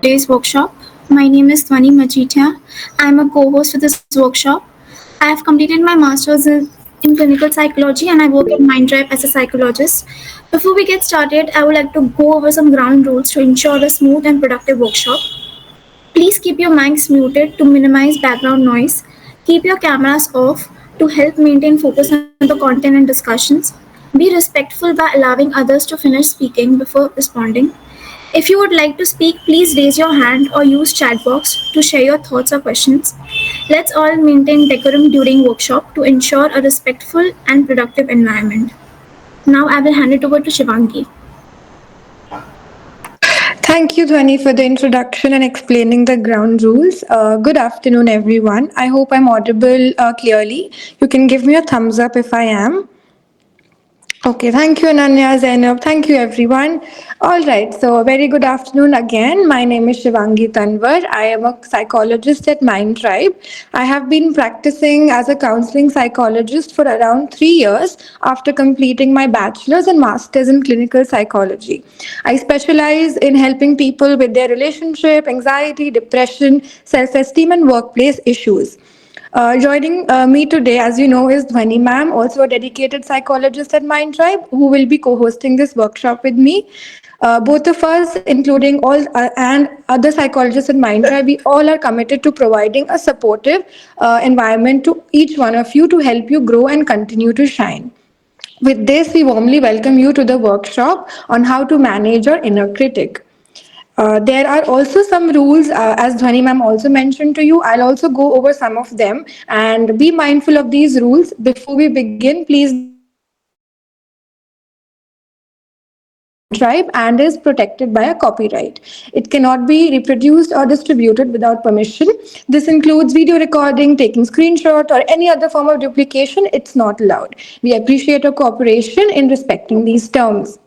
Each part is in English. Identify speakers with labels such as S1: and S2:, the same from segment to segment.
S1: today's workshop. My name is Dhwani Majithia. I am a co-host of this workshop. I have completed my master's in clinical psychology and I work at Mindtribe as a psychologist. Before we get started, I would like to go over some ground rules to ensure a smooth and productive workshop. Please keep your mics muted to minimize background noise. Keep your cameras off to help maintain focus on the content and discussions. Be respectful by allowing others to finish speaking before responding. If you would like to speak, please raise your hand or use chat box to share your thoughts or questions. Let's all maintain decorum during workshop to ensure a respectful and productive environment. Now I will hand it over to Shivangi.
S2: Thank you, Dhwani, for the introduction and explaining the ground rules. Good afternoon, everyone. I hope I'm audible clearly. You can give me a thumbs up if I am. Okay, thank you, Ananya, Zainab. Thank you, everyone. All right, so a very good afternoon again. My name is Shivangi Tanwar. I am a psychologist at Mind Tribe. I have been practicing as a counseling psychologist for around 3 years after completing my bachelor's and master's in clinical psychology. I specialize in helping people with their relationship, anxiety, depression, self esteem, and workplace issues. Joining me today, as you know, is Dhwani ma'am, also a dedicated psychologist at Mind Tribe, who will be co-hosting this workshop with me. Both of us, including all and other psychologists at Mind Tribe, we all are committed to providing a supportive environment to each one of you to help you grow and continue to shine. With this, we warmly welcome you to the workshop on how to manage your inner critic. There are also some rules, as Dhwani ma'am also mentioned to you. I'll also go over some of them and be mindful of these rules. Before we begin, please note that this workshop is copyrighted by Mind Tribe and is protected by a copyright. It cannot be reproduced or distributed without permission. This includes video recording, taking screenshot, or any other form of duplication. It's not allowed. We appreciate your cooperation in respecting these terms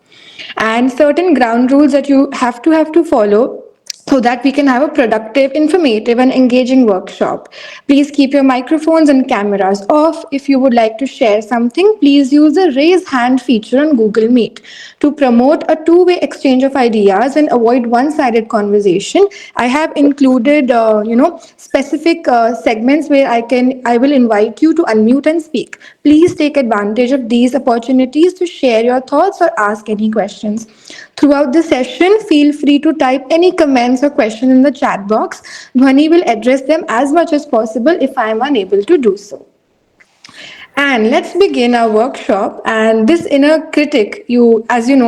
S2: and certain ground rules that you have to follow so that we can have a productive, informative, and engaging workshop. Please keep your microphones and cameras off. If you would like to share something, please use the raise hand feature on Google Meet. To promote a two-way exchange of ideas and avoid one-sided conversation, I have included, specific segments where I will invite you to unmute and speak. Please take advantage of these opportunities to share your thoughts or ask any questions. Throughout the session, feel free to type any comments or questions in the chat box. Dhwani will address them as much as possible if I am unable to do so. And let's begin our workshop. And this inner critic, as we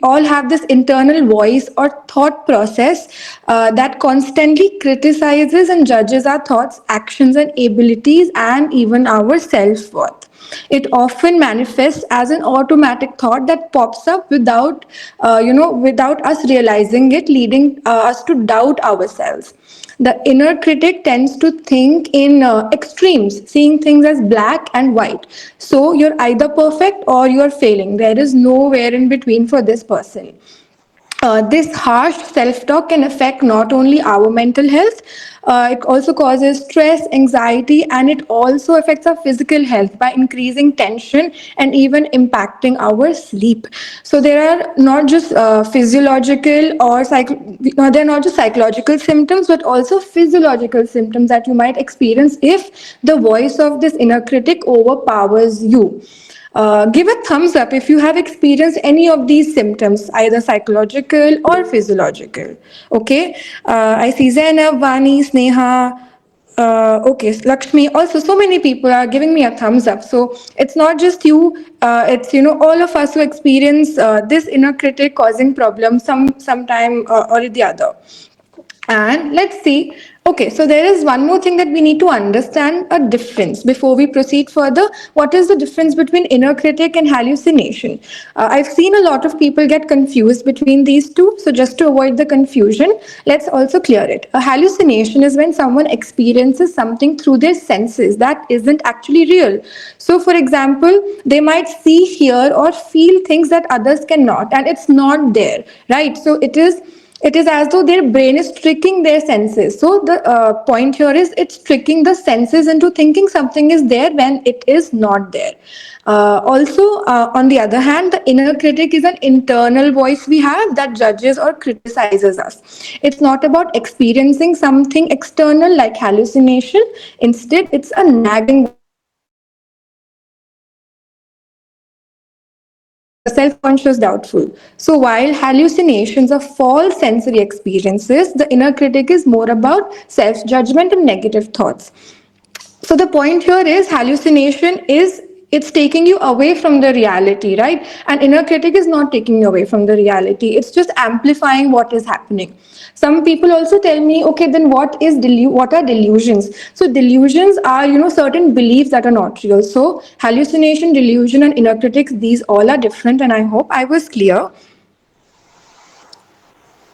S2: all have this internal voice or thought process that constantly criticizes and judges our thoughts, actions, and abilities, and even our self worth. It often manifests as an automatic thought that pops up without us realizing it, leading us to doubt ourselves. The inner critic tends to think in extremes, seeing things as black and white. So you're either perfect or you're failing. There is nowhere in between for this person. This harsh self talk can affect not only our mental health, it also causes stress, anxiety, and it also affects our physical health by increasing tension and even impacting our sleep. So there are not just physiological or they're not just psychological symptoms, but also physiological symptoms that you might experience if the voice of this inner critic overpowers you. Give a thumbs up if you have experienced any of these symptoms, either psychological or physiological. Okay, I see Zainab, Vani, Sneha. Okay, Lakshmi. Also, so many people are giving me a thumbs up. So it's not just you. It's all of us who experience this inner critic causing problems sometime or the other. And let's see. Okay, so there is one more thing that we need to understand a difference before we proceed further. What is the difference between inner critic and hallucination? I've seen a lot of people get confused between these two. So, just to avoid the confusion, let's also clear it. A hallucination is when someone experiences something through their senses that isn't actually real. So, for example, they might see, hear, or feel things that others cannot, and it's not there, right? So, it is It is as though their brain is tricking their senses. So the point here is it's tricking the senses into thinking something is there when it is not there. Also, on the other hand, the inner critic is an internal voice we have that judges or criticizes us. It's not about experiencing something external like hallucination. Instead, it's a nagging voice inside our head self-conscious doubtful. So while hallucinations are false sensory experiences, the inner critic is more about self-judgment and negative thoughts. So the point here is hallucination is it's taking you away from the reality, right? And inner critic is not taking you away from the reality. It's just amplifying what is happening. Some people also tell me, okay, then what are delusions? So delusions are, certain beliefs that are not real. So hallucination, delusion, and inner critics, these all are different, and I hope I was clear.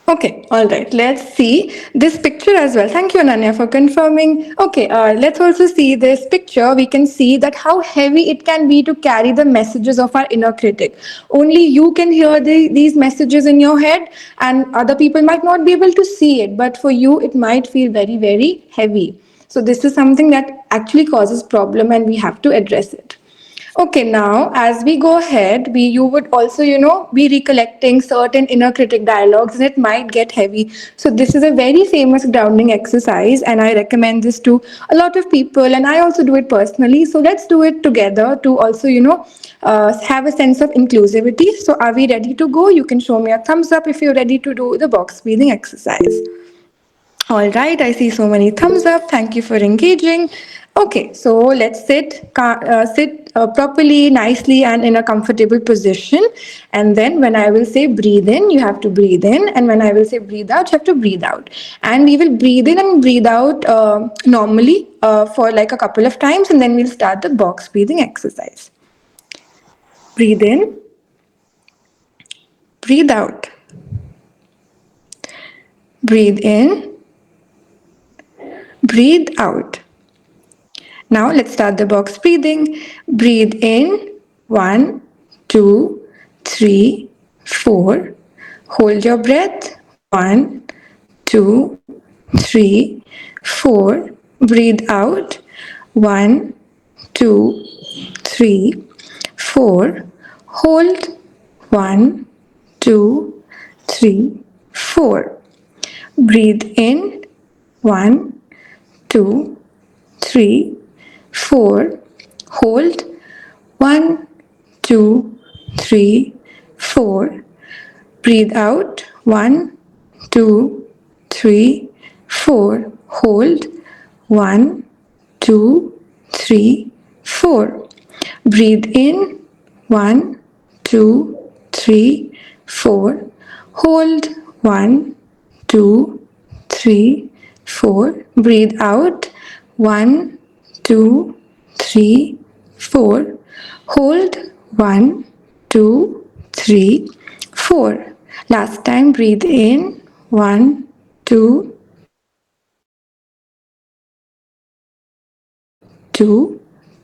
S2: Okay, all right. Let's see this picture as well. Thank you, Ananya, for confirming. Okay, let's also see this picture. We can see that how heavy it can be to carry the messages of our inner critic. Only you can hear these messages in your head, and other people might not be able to see it. But for you, it might feel very, very heavy. So this is something that actually causes problem, and we have to address it. Okay, now as we go ahead, you would also, be recollecting certain inner critic dialogues and it might get heavy. So this is a very famous grounding exercise and I recommend this to a lot of people and I also do it personally. So let's do it together to also, have a sense of inclusivity. So are we ready to go? You can show me a thumbs up if you're ready to do the box breathing exercise. All right, I see so many thumbs up. Thank you for engaging. Okay, so let's sit properly, nicely, and in a comfortable position. And then when I will say breathe in, you have to breathe in. And when I will say breathe out, you have to breathe out. And we will breathe in and breathe out normally for like a couple of times. And then we'll start the box breathing exercise. Breathe in, breathe out. Breathe in, breathe out. Now let's start the box breathing. Breathe in, 1, 2, 3, 4. Hold your breath, 1, 2, 3, 4. Breathe out, 1, 2, 3, 4. Hold, 1, 2, 3, 4. Breathe in, 1, 2, 3, 4. Hold, 1, 2, 3, 4. Breathe out, 1, 2, 3, 4. Hold, 1, 2, 3, 4. Breathe in, 1, 2, 3, 4. Hold, 1, 2, 3, 4. Breathe out, 1, 2, 3, 4. Hold, 1, 2, 3, 4. Last time, breathe in, 1, 2, 2,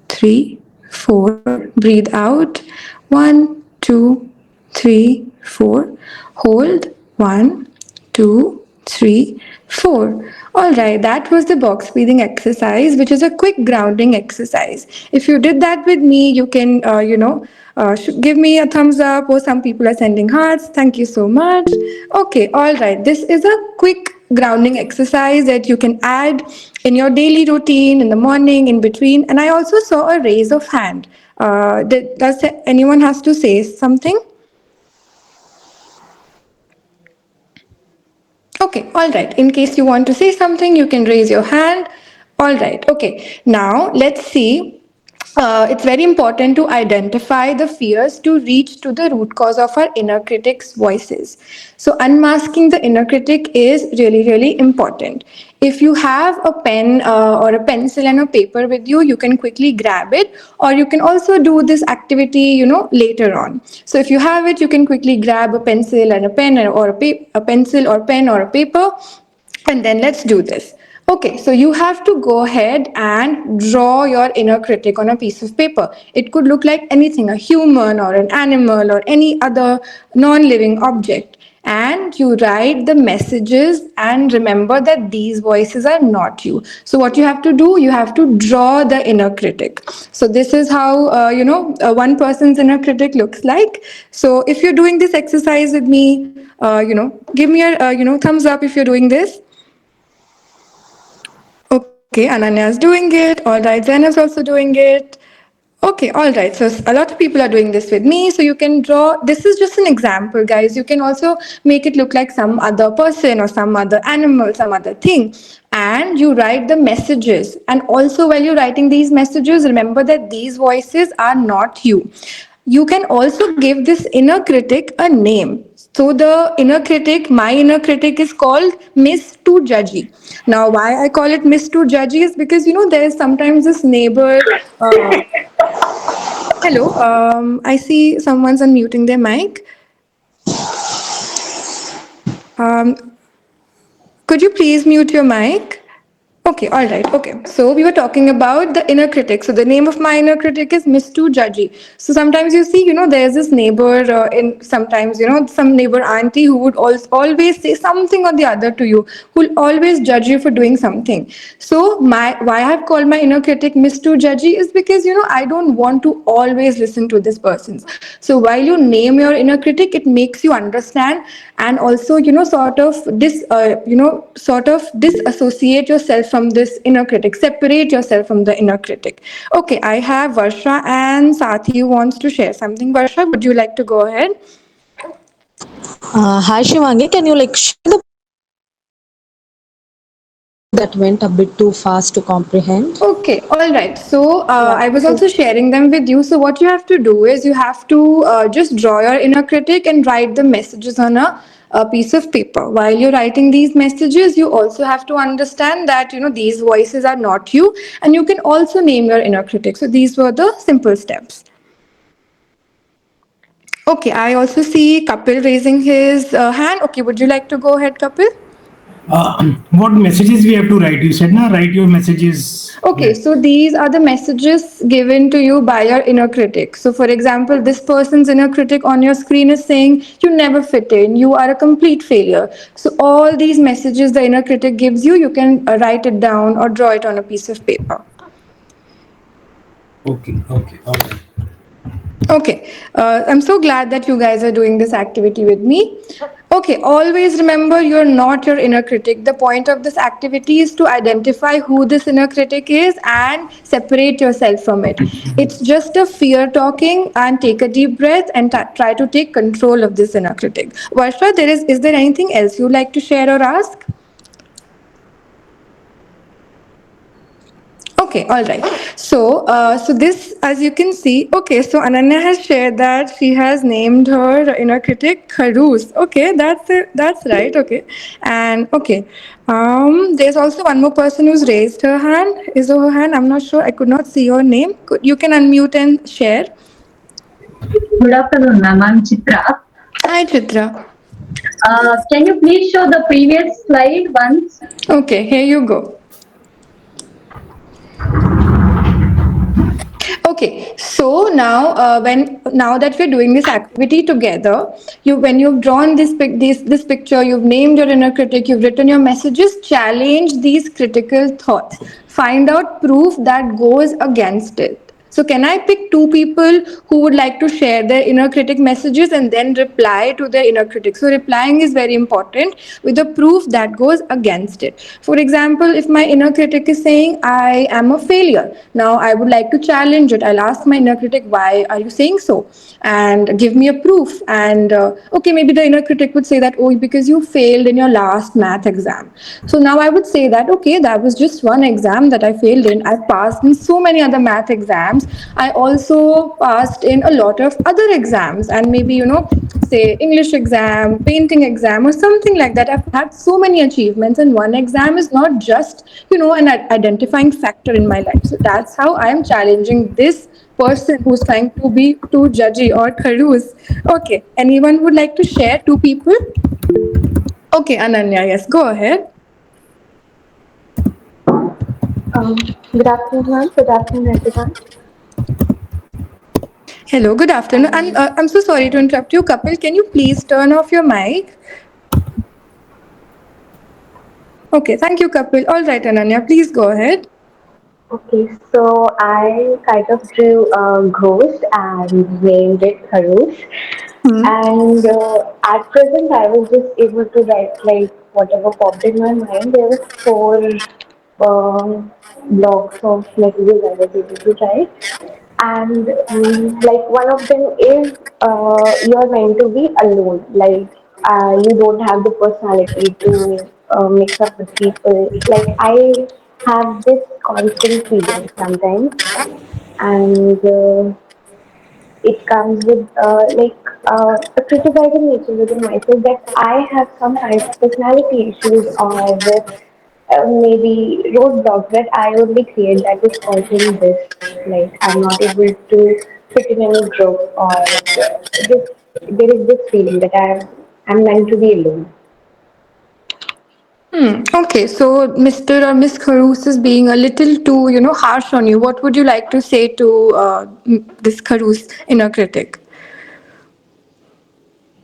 S2: 3, 4. Breathe out, 1, 2, 3, 4. Hold, 1, 2, 3, 4. All right, that was the box breathing exercise, which is a quick grounding exercise. If you did that with me, you can, give me a thumbs up, or some people are sending hearts. Thank you so much. Okay, all right. This is a quick grounding exercise that you can add in your daily routine, in the morning, in between. And I also saw a raise of hand. Does anyone has to say something? Okay, all right. In case you want to say something, you can raise your hand. All right, okay. Now let's see. It's very important to identify the fears to reach to the root cause of our inner critic's voices. So, unmasking the inner critic is really, really important. If you have a pen or a pencil and a paper with you, you can quickly grab it, or you can also do this activity, later on. So, if you have it, you can quickly grab a pencil and a pen, or a pencil or pen or a paper, and then let's do this. Okay, so you have to go ahead and draw your inner critic on a piece of paper. It could look like anything, a human or an animal or any other non living object. And you write the messages and remember that these voices are not you. So, what you have to do, you have to draw the inner critic. So, this is how, one person's inner critic looks like. So, if you're doing this exercise with me, give me a, thumbs up if you're doing this. Okay, Ananya is doing it. All right, Zainab's also doing it. Okay, all right. So a lot of people are doing this with me. So you can draw. This is just an example, guys. You can also make it look like some other person or some other animal, some other thing. And you write the messages. And also, while you're writing these messages, remember that these voices are not you. You can also give this inner critic a name. So the inner critic, my inner critic is called Miss Too Judgy. Now, why I call it Miss Too Judgy is because there's sometimes this neighbor. Hello, I see someone's unmuting their mic. Could you please mute your mic? Okay, all right. Okay. So we were talking about the inner critic. So the name of my inner critic is Miss Too Judgy. So sometimes you see, there's this neighbor in sometimes, some neighbor auntie who would always say something or the other to you, who'll always judge you for doing something. So why I've called my inner critic Miss Too Judgy is because, I don't want to always listen to this person's. So while you name your inner critic, it makes you understand and also, sort of disassociate yourself from this inner critic, separate yourself from the inner critic. Okay, I have Varsha and Sathi who wants to share something. Varsha, would you like to go ahead?
S3: Hi Shivangi, can you like share the that went a bit too fast to comprehend?
S2: Okay, all right. So
S3: Yeah.
S2: I was
S3: So
S2: also sharing them with you. So what you have to do is you have to just draw your inner critic and write the messages on a piece of paper. While you're writing these messages, you also have to understand that these voices are not you, and you can also name your inner critic. So these were the simple steps. Okay, I also see Kapil raising his hand. Okay, would you like to go ahead, Kapil?
S4: What messages we have to write? You said, na, write your messages
S2: Okay,
S4: there.
S2: so these are the messages given to you by your inner critic. So, for example, this person's inner critic on your screen is saying, you never fit in, you are a complete failure. So, all these messages the inner critic gives you, you can write it down or draw it on a piece of paper.
S4: Okay, all right.
S2: Okay, I'm so glad that you guys are doing this activity with me. Okay, always remember you're not your inner critic. The point of this activity is to identify who this inner critic is and separate yourself from it. It's just a fear talking, and take a deep breath and try to take control of this inner critic. Varsha, is there anything else you'd like to share or ask? Okay, all right. So this, as you can see, okay. So Ananya has shared that she has named her inner critic Kharoos. Okay, that's it. That's right. Okay, and okay. There's also one more person who's raised her hand. Is her hand? I'm not sure. I could not see your name. You can unmute and share.
S5: Good afternoon, ma'am. I'm Chitra.
S2: Hi, Chitra.
S5: Can you please show the previous slide once?
S2: Okay, here you go. Okay, so now that we're doing this activity together, when you've drawn this picture, you've named your inner critic, you've written your messages, challenge these critical thoughts. Find out proof that goes against it. So can I pick two people who would like to share their inner critic messages and then reply to their inner critic? So replying is very important with a proof that goes against it. For example, if my inner critic is saying I am a failure, now I would like to challenge it. I'll ask my inner critic, why are you saying so? And give me a proof. And okay, maybe the inner critic would say that, oh, because you failed in your last math exam. So now I would say that, okay, that was just one exam that I failed in. I've passed in so many other math exams. I also passed in a lot of other exams, and maybe, say English exam, painting exam, or something like that. I've had so many achievements, and one exam is not just, an identifying factor in my life. So that's how I am challenging this person who's trying to be too judgy or kharoos. Okay, anyone would like to share? Two people? Okay, Ananya, yes, go ahead.
S6: Good afternoon, ma'am. Good afternoon, everyone.
S2: Hello, good afternoon. And I'm so sorry to interrupt you, Kapil. Can you please turn off your mic? Okay, thank you, Kapil. All right, Ananya, please go ahead.
S6: Okay, so I kind of drew a ghost and named it Harush. And at present, I was just able to write like whatever popped in my mind. There were four blocks of messages I was able to write. And like one of them is you're meant to be alone. Like you don't have the personality to mix up with people. Like I have this constant feeling sometimes, and it comes with a criticizing nature within myself that I have some kind of personality issues or maybe roadblocks that I only create that is causing this. Like I'm not able to fit in any group or this. There is this feeling that I'm meant to be alone.
S2: Okay, so Mr. or Miss Kharoos is being a little too, harsh on you. What would you like to say to this Kharoos inner critic?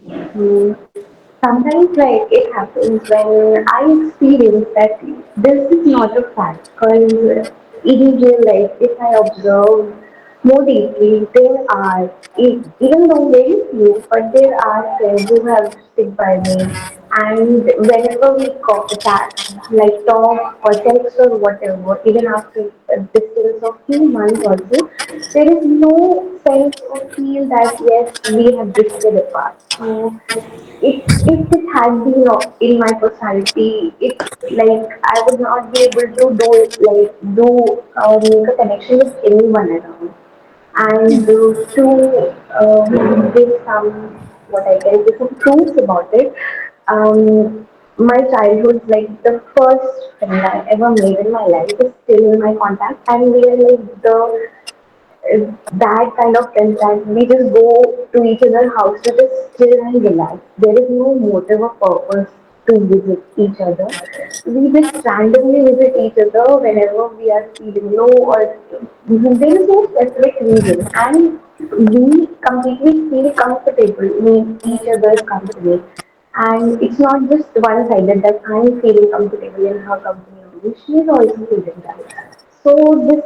S6: Hmm. Sometimes, like it happens when I experience that this is not a fact. Because in real life, if I observe more deeply, there are even though very few, but there are friends who have stick by me. And whenever we like talk or text or whatever, even after a distance of few months or so, there is no sense or feel that yes, we have drifted apart. So if it had been in my personality, it like I would not be able to make a connection with anyone around. And to give some what I can say some proofs about it, my childhood, like the first friend I ever made in my life, is still in my contact, and we are like the that kind of friends that we just go to each other's house to just chill and relax. There is no motive or purpose to visit each other. We just randomly visit each other whenever we are feeling low or there is no specific reason. And we completely feel comfortable in each other's company. And it's not just one sided that I'm feeling comfortable in her company only. She is also feeling that. So this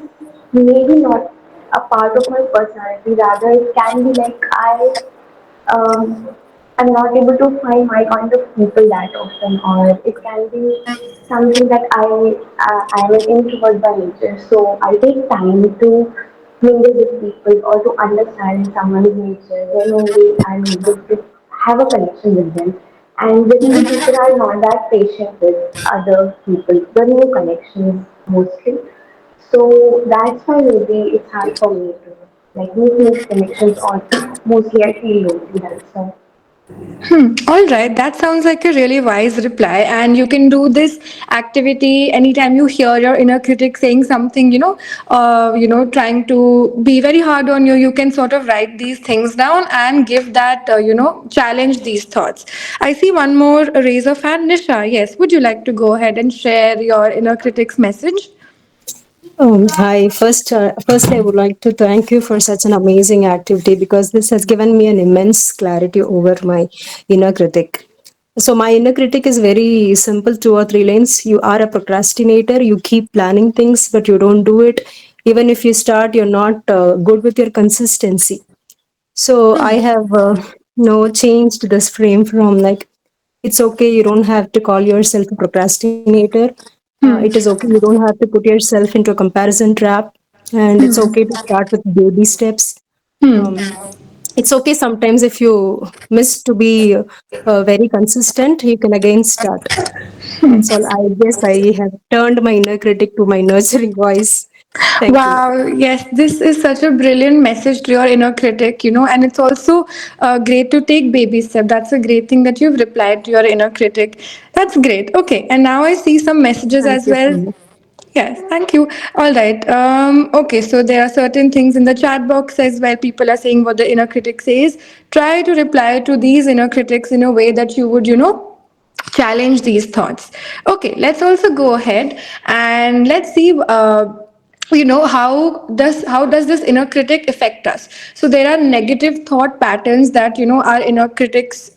S6: maybe not a part of my personality. Rather, it can be like um, I'm not able to find my kind of people that often, or it can be something that I am an introvert by nature. So I take time to mingle with people or to understand someone's nature. Then only I'm able to have a connection with them. And generally, people are not that patient with other people. The new connections mostly. So that's why maybe it's hard for me to like make new connections or mostly I feel lonely. That's why.
S2: All right, that sounds like a really wise reply. And you can do this activity anytime you hear your inner critic saying something, trying to be very hard on you. You can sort of write these things down and give that, challenge these thoughts. I see one more raise of hand. Nisha, yes, would you like to go ahead and share your inner critic's message?
S7: Hi. First, I would like to thank you for such an amazing activity because this has given me an immense clarity over my inner critic. So, my inner critic is very simple, two or three lines. You are a procrastinator. You keep planning things, but you don't do it. Even if you start, you're not good with your consistency. So, I have changed this frame from like it's okay. You don't have to call yourself a procrastinator. It is okay. You don't have to put yourself into a comparison trap. And it's okay to start with baby steps. Um, it's okay sometimes if you miss to be very consistent, you can again start. That's all. I guess I have turned my inner critic to my nurturing voice. Thank you.
S2: Wow, yes, this is such a brilliant message to your inner critic, and it's also great to take baby step. That's a great thing that you've replied to your inner critic. That's great. Okay, and now I see some messages
S7: Thank
S2: as
S7: you so
S2: well.
S7: much.
S2: Yes, thank you. All right. Okay, so there are certain things in the chat box as well. People are saying what the inner critic says. Try to reply to these inner critics in a way that you would, challenge these thoughts. Okay, let's also go ahead and let's see how does this inner critic affect us. So there are negative thought patterns that our inner critics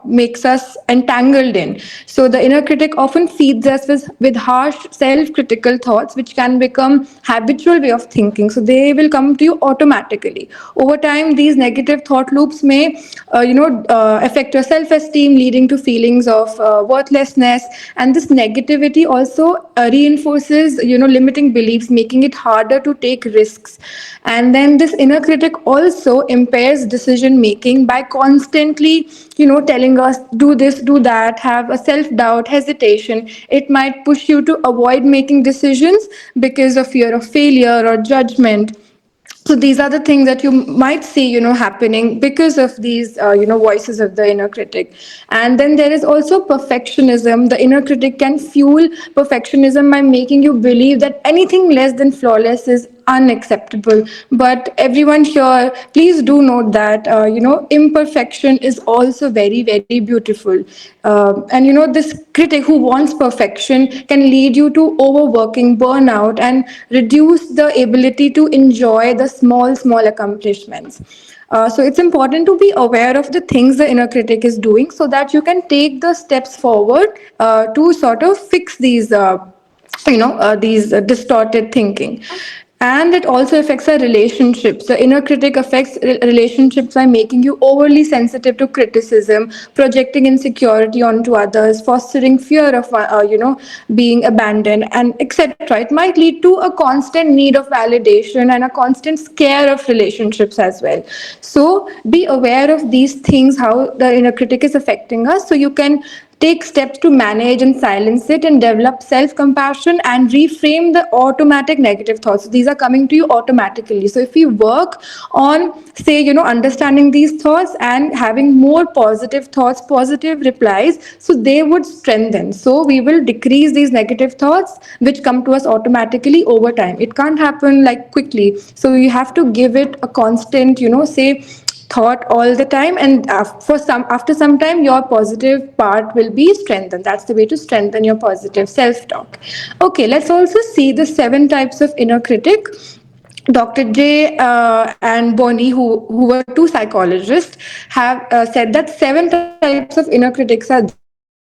S2: makes us entangled in. So the inner critic often feeds us with harsh self-critical thoughts, which can become habitual way of thinking. So they will come to you automatically. Over time, these negative thought loops may affect your self-esteem, leading to feelings of worthlessness. And this negativity also reinforces limiting beliefs, making it harder to take risks. And then this inner critic also impairs decision making by constantly telling us do this, do that, have a self doubt, hesitation. It might push you to avoid making decisions because of fear of failure or judgment. So these are the things that you might see happening because of these voices of the inner critic. And then there is also perfectionism. The inner critic can fuel perfectionism by making you believe that anything less than flawless is unacceptable. But everyone here, please do note that imperfection is also very, very beautiful. And this critic who wants perfection can lead you to overworking, burnout, and reduce the ability to enjoy the small accomplishments. So it's important to be aware of the things the inner critic is doing, so that you can take the steps forward to sort of fix these distorted thinking. And it also affects our relationships. The inner critic affects relationships by making you overly sensitive to criticism, projecting insecurity onto others, fostering fear of being abandoned, and etc. It might lead to a constant need of validation and a constant scare of relationships as well. So be aware of these things, how the inner critic is affecting us, so you can take steps to manage and silence it, and develop self compassion and reframe the automatic negative thoughts. These are coming to you automatically. So if you work on, say, understanding these thoughts and having more positive thoughts, positive replies, so they would strengthen. So we will decrease these negative thoughts which come to us automatically over time. It can't happen like quickly. So you have to give it a constant, say, thought all the time, and after some time your positive part will be strengthened. That's the way to strengthen your positive self talk. Okay, let's also see the 7 types of inner critic. Dr. J and Bonnie, who were 2 psychologists, have said that 7 types of inner critics are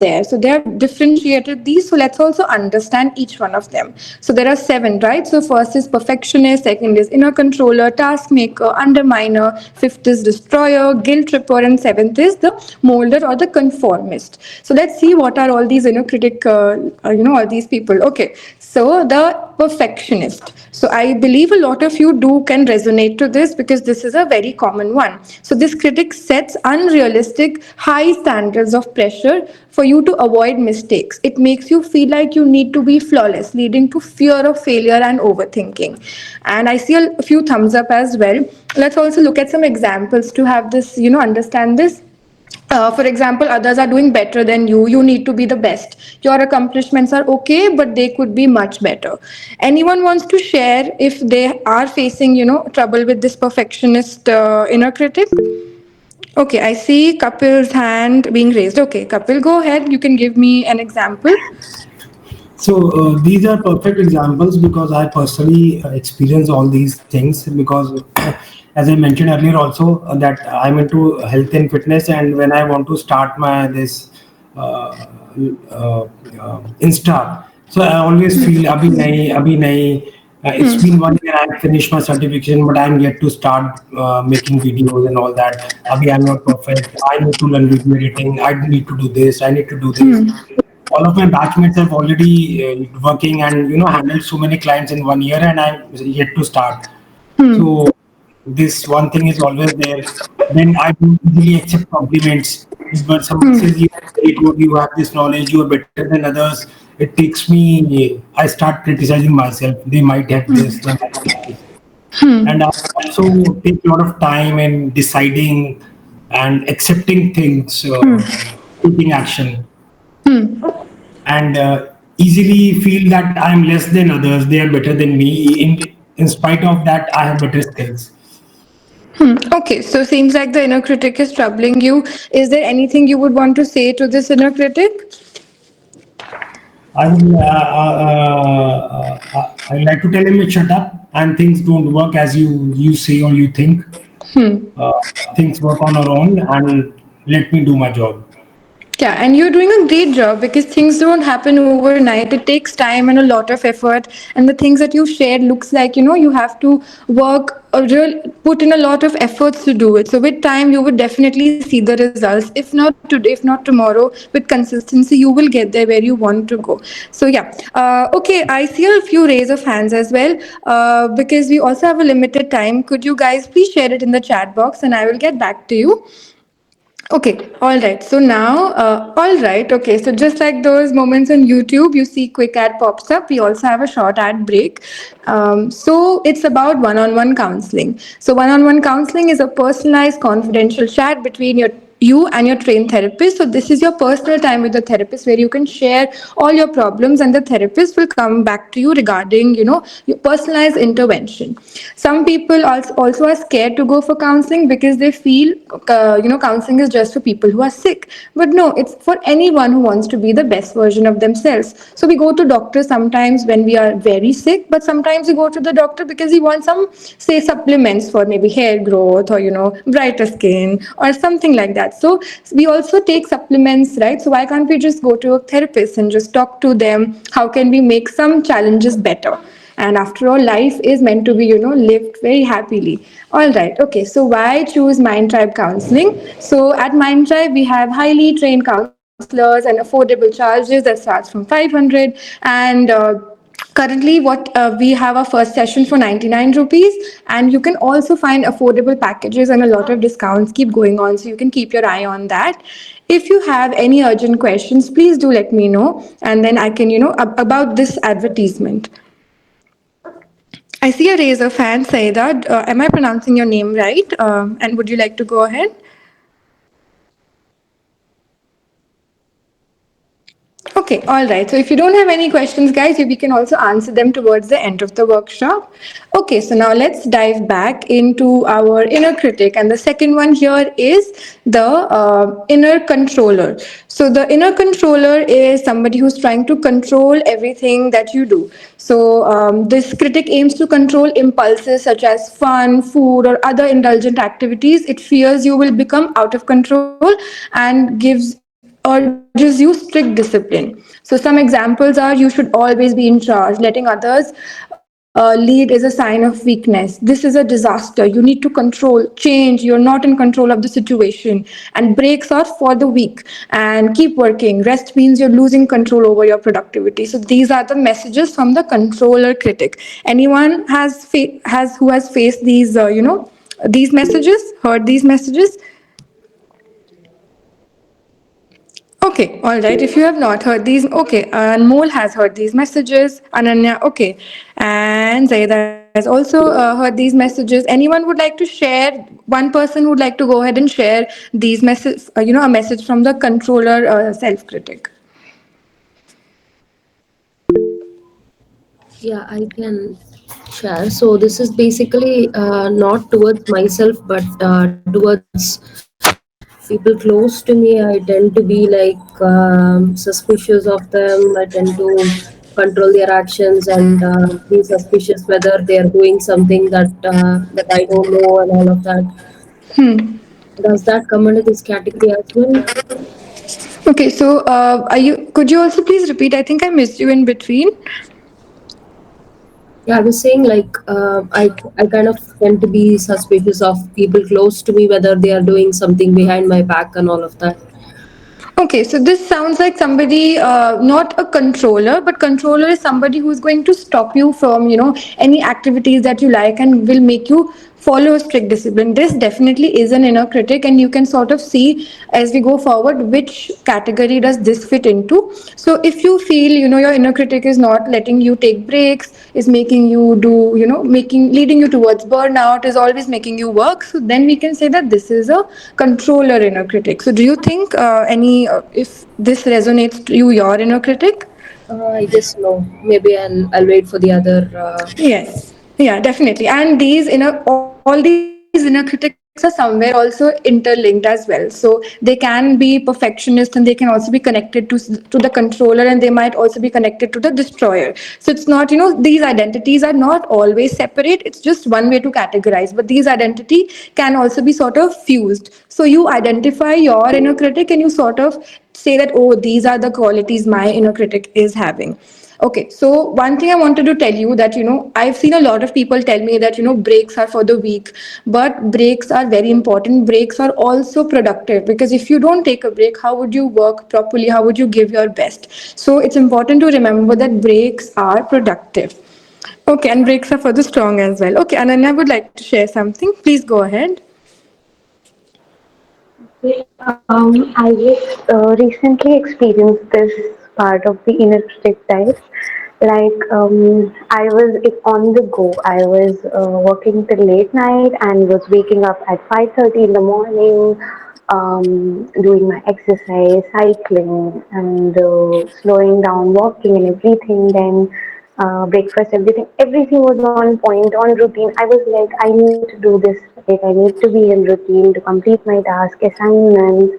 S2: there. So they have differentiated these. So let's also understand each one of them. So there are 7, right? So first is perfectionist, second is inner controller, taskmaker, underminer, fifth is destroyer, guilt tripper, and seventh is the molder or the conformist. So let's see what are all these inner critic, all these people. Okay, so the perfectionist. So I believe a lot of you can resonate to this, because this is a very common one. So this critic sets unrealistic high standards of pressure for you to avoid mistakes. It makes you feel like you need to be flawless, leading to fear of failure and overthinking. And I see a few thumbs up as well. Let's also look at some examples to have this, understand this. For example, others are doing better than you. You need to be the best. Your accomplishments are okay, but they could be much better. Anyone wants to share if they are facing, trouble with this perfectionist inner critic? Okay, I see Kapil's hand being raised. Okay, Kapil, go ahead. You can give me an example.
S4: So these are perfect examples because I personally experience all these things because as I mentioned earlier also that I'm into health and fitness, and when I want to start my this Insta, so I always feel abhi nahi, abhi nahi. It's been 1 year I finished my certification, but I'm yet to start making videos and all that. Abhi I'm not perfect. I need to learn video editing. I need to do this. I need to do this. All of my batchmates have already working and handled so many clients in 1 year, and I'm yet to start. So this one thing is always there. Then I don't easily accept compliments. But someone says you are very good, you have this knowledge, you are better than others. It takes me. I start criticizing myself. They might have this, they might have this. And I also take a lot of time in deciding and accepting things, taking action, and easily feel that I'm less than others. They are better than me. In spite of that, I have better skills.
S2: Okay, so seems like the inner critic is troubling you. Is there anything you would want to say to this inner critic?
S4: I would I like to tell him to shut up and things don't work as you say or you think. Uh, Things work on our own and let me do my job.
S2: Yeah, and you're doing a great job because things don't happen overnight. It takes time and a lot of effort. And the things that you've shared looks like, you have to work a real put in a lot of efforts to do it. So with time you would definitely see the results. If not today, if not tomorrow, with consistency, you will get there where you want to go. So yeah. Okay, I see a few raise of hands as well. Because we also have a limited time. Could you guys please share it in the chat box and I will get back to you. Okay, all right. So now, all right. Okay, so just like those moments on YouTube, you see quick ad pops up. We also have a short ad break. So it's about one-on-one counseling. So one-on-one counseling is a personalized, confidential chat between you and your trained therapist. So this is your personal time with the therapist where you can share all your problems and the therapist will come back to you regarding your personalized intervention. Some people also are scared to go for counseling because they feel counseling is just for people who are sick, but no, it's for anyone who wants to be the best version of themselves. So we go to doctors sometimes when we are very sick, but sometimes we go to the doctor because we want some, say, supplements for maybe hair growth or brighter skin or something like that. So we also take supplements, right? So why can't we just go to a therapist and just talk to them? How can we make some challenges better? And after all, life is meant to be lived very happily. All right, okay, so why choose Mind Tribe Counseling? So at Mind Tribe we have highly trained counselors and affordable charges that starts from 500. And currently we have our first session for 99 rupees, and you can also find affordable packages and a lot of discounts keep going on, so you can keep your eye on that. If you have any urgent questions, please do let me know, and then I can about this advertisement. I see a raise of hand, Saida. Am I pronouncing your name right? And would you like to go ahead? Okay, all right. So if you don't have any questions, guys, we can also answer them towards the end of the workshop. Okay, so now let's dive back into our inner critic. And the second one here is the inner controller. So the inner controller is somebody who's trying to control everything that you do. So this critic aims to control impulses such as fun, food, or other indulgent activities. It fears you will become out of control and urges you strict discipline. So some examples are: you should always be in charge. Letting others lead is a sign of weakness. This is a disaster. You need to control, change. You're not in control of the situation. And breaks are for the weak. And keep working. Rest means you're losing control over your productivity. So these are the messages from the controller critic. Anyone who has faced these these messages, heard these messages? Okay, all right. If you have not heard these, okay, Anmol has heard these messages. Ananya, okay, and Zaida has also heard these messages. Anyone would like to share? One person would like to go ahead and share these messages. A message from the controller self-critic.
S8: Yeah, I can share. So this is basically not towards myself, but towards people close to me. I tend to be like suspicious of them. I tend to control their actions and be suspicious whether they are doing something that I don't know and all of that. Does that come under this category as well?
S2: Okay, so are you? Could you also please repeat? I think I missed you in between.
S8: Yeah, I was saying like I kind of tend to be suspicious of people close to me whether they are doing something behind my back and all of that.
S2: Okay, so this sounds like somebody, not a controller, but controller is somebody who's going to stop you from, any activities that you like and will make you follow a strict discipline. This definitely is an inner critic, and you can sort of see as we go forward which category does this fit into. So if you feel, your inner critic is not letting you take breaks, is making you do, leading you towards burnout, is always making you work, so then we can say that this is a controller inner critic. So do you think if this resonates to you, your inner critic?
S8: I guess no. Maybe I'll wait for the other.
S2: Yes. Yeah, definitely. And these all these inner these inner critics are somewhere also interlinked as well. So they can be perfectionist and they can also be connected to the controller, and they might also be connected to the destroyer. So it's not, these identities are not always separate. It's just one way to categorize, but these identity can also be sort of fused. So you identify your inner critic and you sort of say that, oh, these are the qualities my inner critic is having. Okay, so one thing I wanted to tell you that, I've seen a lot of people tell me that, breaks are for the weak, but breaks are very important. Breaks are also productive, because if you don't take a break, how would you work properly? How would you give your best? So it's important to remember that breaks are productive. Okay, and breaks are for the strong as well. Okay, Ananya would like to share something. Please go ahead.
S6: I just recently experienced this part of the inner critic type. I was on the go. I was working till late night and was waking up at 5:30 in the morning, doing my exercise, cycling, and slowing down, walking, and everything. Then breakfast, everything was on point, on routine. I was like, I need to do this, right? I need to be in routine to complete my task, assignments,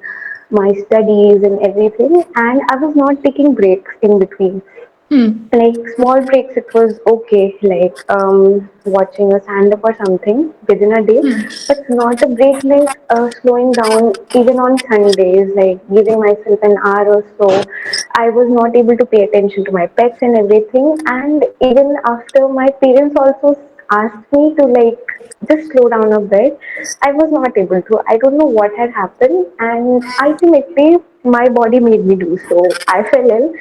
S6: my studies, and everything. And I was not taking breaks in between. Like small breaks, it was okay, like watching a stand up or something within a day, but not a break like slowing down even on Sundays, like giving myself an hour or so. I was not able to pay attention to my pets and everything, and even after my parents also asked me to like just slow down a bit, I was not able to. I don't know what had happened, and ultimately my body made me do so. I fell ill,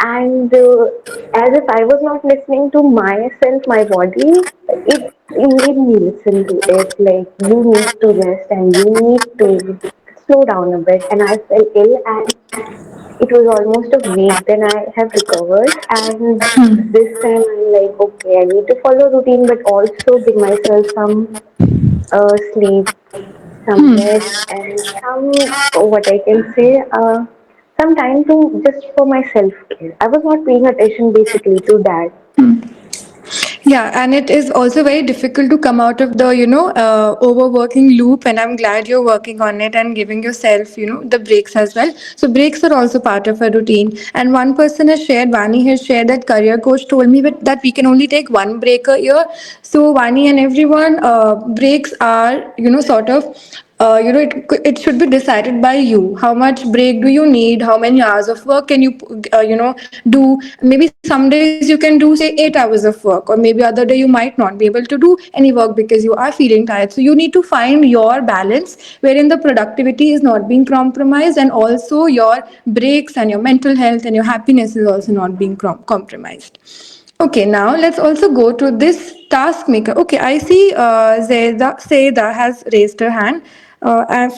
S6: and as if I was not listening to myself, my body, it made me listen to it. Like, you need to rest and you need to slow down a bit. And I fell ill, and it was almost a week. Then I have recovered, and this time I'm like, okay, I need to follow routine, but also give myself some sleep, some rest, and some what I can say. Some time to just for my self care. I was not paying attention basically to that.
S2: Yeah, and it is also very difficult to come out of the, overworking loop. And I'm glad you're working on it and giving yourself, the breaks as well. So breaks are also part of a routine. And one person has shared, Vani has shared that career coach told me that we can only take one break a year. So Vani and everyone, breaks are, sort of it should be decided by you. How much break do you need? How many hours of work can you do? Maybe some days you can do, say, 8 hours of work, or maybe other day you might not be able to do any work because you are feeling tired. So you need to find your balance wherein the productivity is not being compromised, and also your breaks and your mental health and your happiness is also not being compromised. Okay, now let's also go to this task maker. Okay, I see Zeda has raised her hand.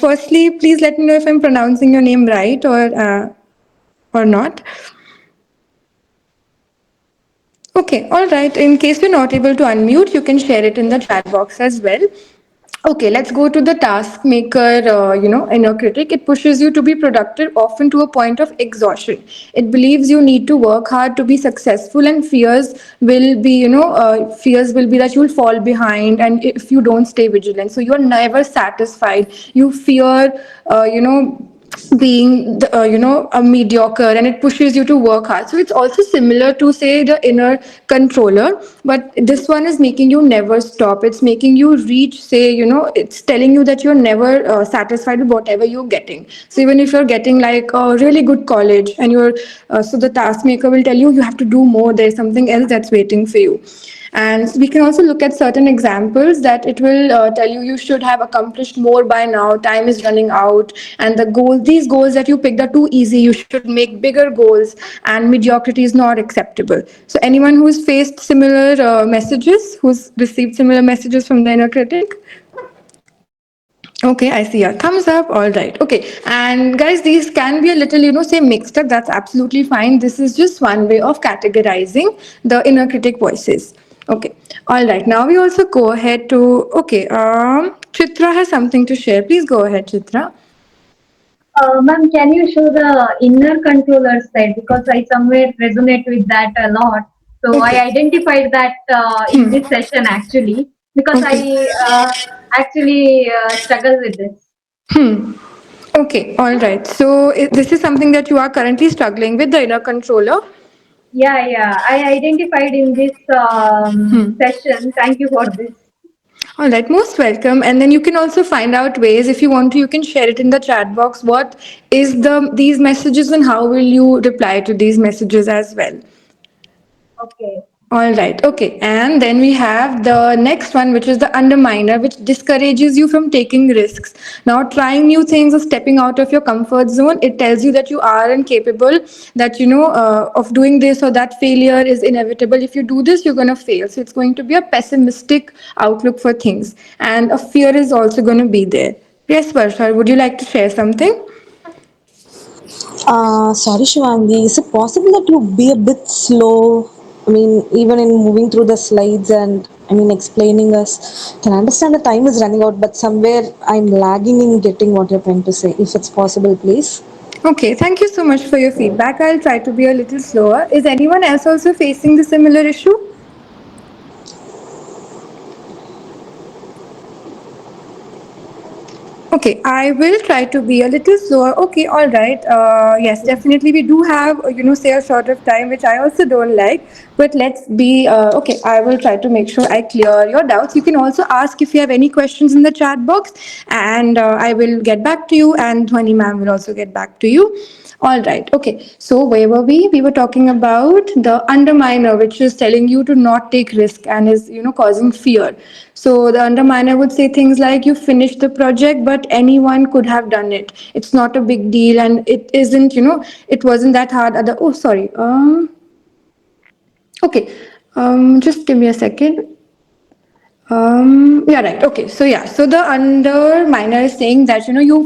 S2: Firstly, please let me know if I'm pronouncing your name right or not. Okay, all right. In case you're not able to unmute, you can share it in the chat box as well. Okay, let's go to the task maker, inner critic. It pushes you to be productive, often to a point of exhaustion. It believes you need to work hard to be successful, and fears will be that you'll fall behind, and if you don't stay vigilant. So you're never satisfied. You fear, being a mediocre, and it pushes you to work hard. So it's also similar to, say, the inner controller, but this one is making you never stop. It's making you reach, say, it's telling you that you're never satisfied with whatever you're getting. So even if you're getting like a really good college, and so the task maker will tell you you have to do more, there's something else that's waiting for you. And we can also look at certain examples that it will tell you should have accomplished more by now, time is running out, and these goals that you picked are too easy, you should make bigger goals, and mediocrity is not acceptable. So anyone who's faced similar messages, who's received similar messages from the inner critic? Okay, I see a thumbs up. All right. Okay. And guys, these can be a little, say mixed up. That's absolutely fine. This is just one way of categorizing the inner critic voices. Okay. All right. Now we also go ahead to, okay, Chitra has something to share. Please go ahead, Chitra.
S5: Ma'am, can you show the inner controller side? Because I somewhere resonate with that a lot. So I
S2: Okay.
S5: identified that in this session actually, because
S2: Okay.
S5: actually struggle with this.
S2: Hmm. Okay, all right. So this is something that you are currently struggling with, the inner controller.
S5: Yeah, yeah. I identified in this
S2: Hmm.
S5: session. Thank you for this.
S2: All right, most welcome. And then you can also find out ways if you want to. You can share it in the chat box. What is these messages and how will you reply to these messages as well?
S5: Okay.
S2: All right, okay. And then we have the next one, which is the underminer, which discourages you from taking risks. Now, trying new things or stepping out of your comfort zone, it tells you that you are incapable, that of doing this, or that failure is inevitable. If you do this, you're going to fail. So, it's going to be a pessimistic outlook for things. And a fear is also going to be there. Yes, Varsha, would you like to share something?
S3: Sorry, Shivangi. Is it possible that you be a bit slow? I mean, even in moving through the slides and explaining us. Can understand the time is running out, but somewhere I'm lagging in getting what you're trying to say. If it's possible, please.
S2: Okay, thank you so much for your feedback. I'll try to be a little slower. Is anyone else also facing the similar issue? Okay, I will try to be a little slower. Okay, all right. Yes, definitely. We do have, say a short of time, which I also don't like. But let's be okay. I will try to make sure I clear your doubts. You can also ask if you have any questions in the chat box, and I will get back to you. And Dhwani ma'am will also get back to you. All right. Okay. So where were we? We were talking about the underminer, which is telling you to not take risk and is causing fear. So the underminer would say things like, "You finished the project, but anyone could have done it. It's not a big deal, and it isn't. It wasn't that hard." Oh, sorry. Okay. Just give me a second. Yeah, right. Okay. So yeah, so the underminer is saying that you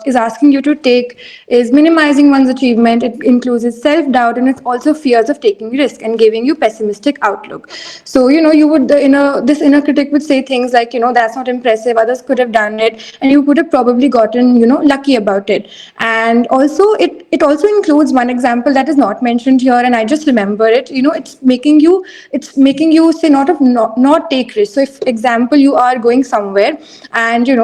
S2: is asking you to take is minimizing one's achievement. It includes self doubt and it's also fears of taking risk and giving you pessimistic outlook. So you would this inner critic would say things like that's not impressive. Others could have done it, and you could have probably gotten lucky about it. And also it also includes one example that is not mentioned here, and I just remember it. It's making you say not take risks. So if example you are going somewhere and you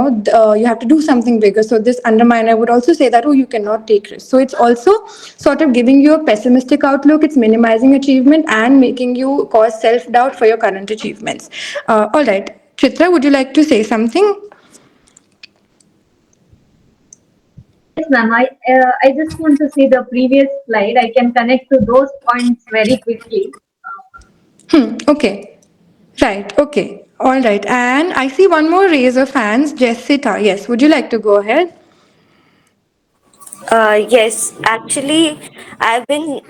S2: have to do something bigger, so this underminer would also say that, oh, you cannot take risks. So it's also sort of giving you a pessimistic outlook. It's minimizing achievement and making you cause self doubt for your current achievements. All right, Chitra, would you like to say something?
S5: Yes, ma'am. I just want to see the previous slide. I can connect to those points very quickly.
S2: Okay. Right. Okay. All right. And I see one more raise of hands. Jessica. Yes. Would you like to go ahead?
S9: Yes, actually, I've been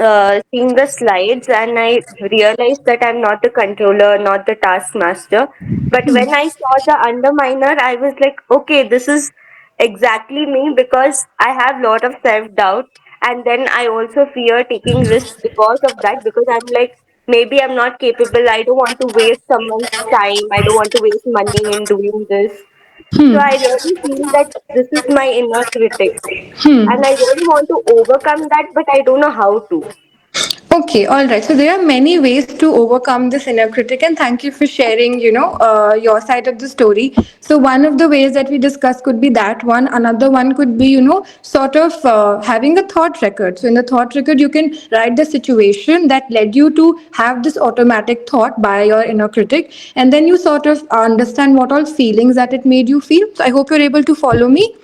S9: seeing the slides and I realized that I'm not the controller, not the taskmaster. But when I saw the underminer, I was like, okay, this is exactly me because I have a lot of self-doubt. And then I also fear taking risks because of that, because I'm like, maybe I'm not capable. I don't want to waste someone's time. I don't want to waste money in doing this. So I really feel that this is my inner critic and I really want to overcome that, but I don't know how to.
S2: Okay, all right. So there are many ways to overcome this inner critic, and thank you for sharing, your side of the story. So one of the ways that we discussed could be that one. Another one could be, sort of having a thought record. So in the thought record, you can write the situation that led you to have this automatic thought by your inner critic, and then you sort of understand what all feelings that it made you feel. So I hope you're able to follow me.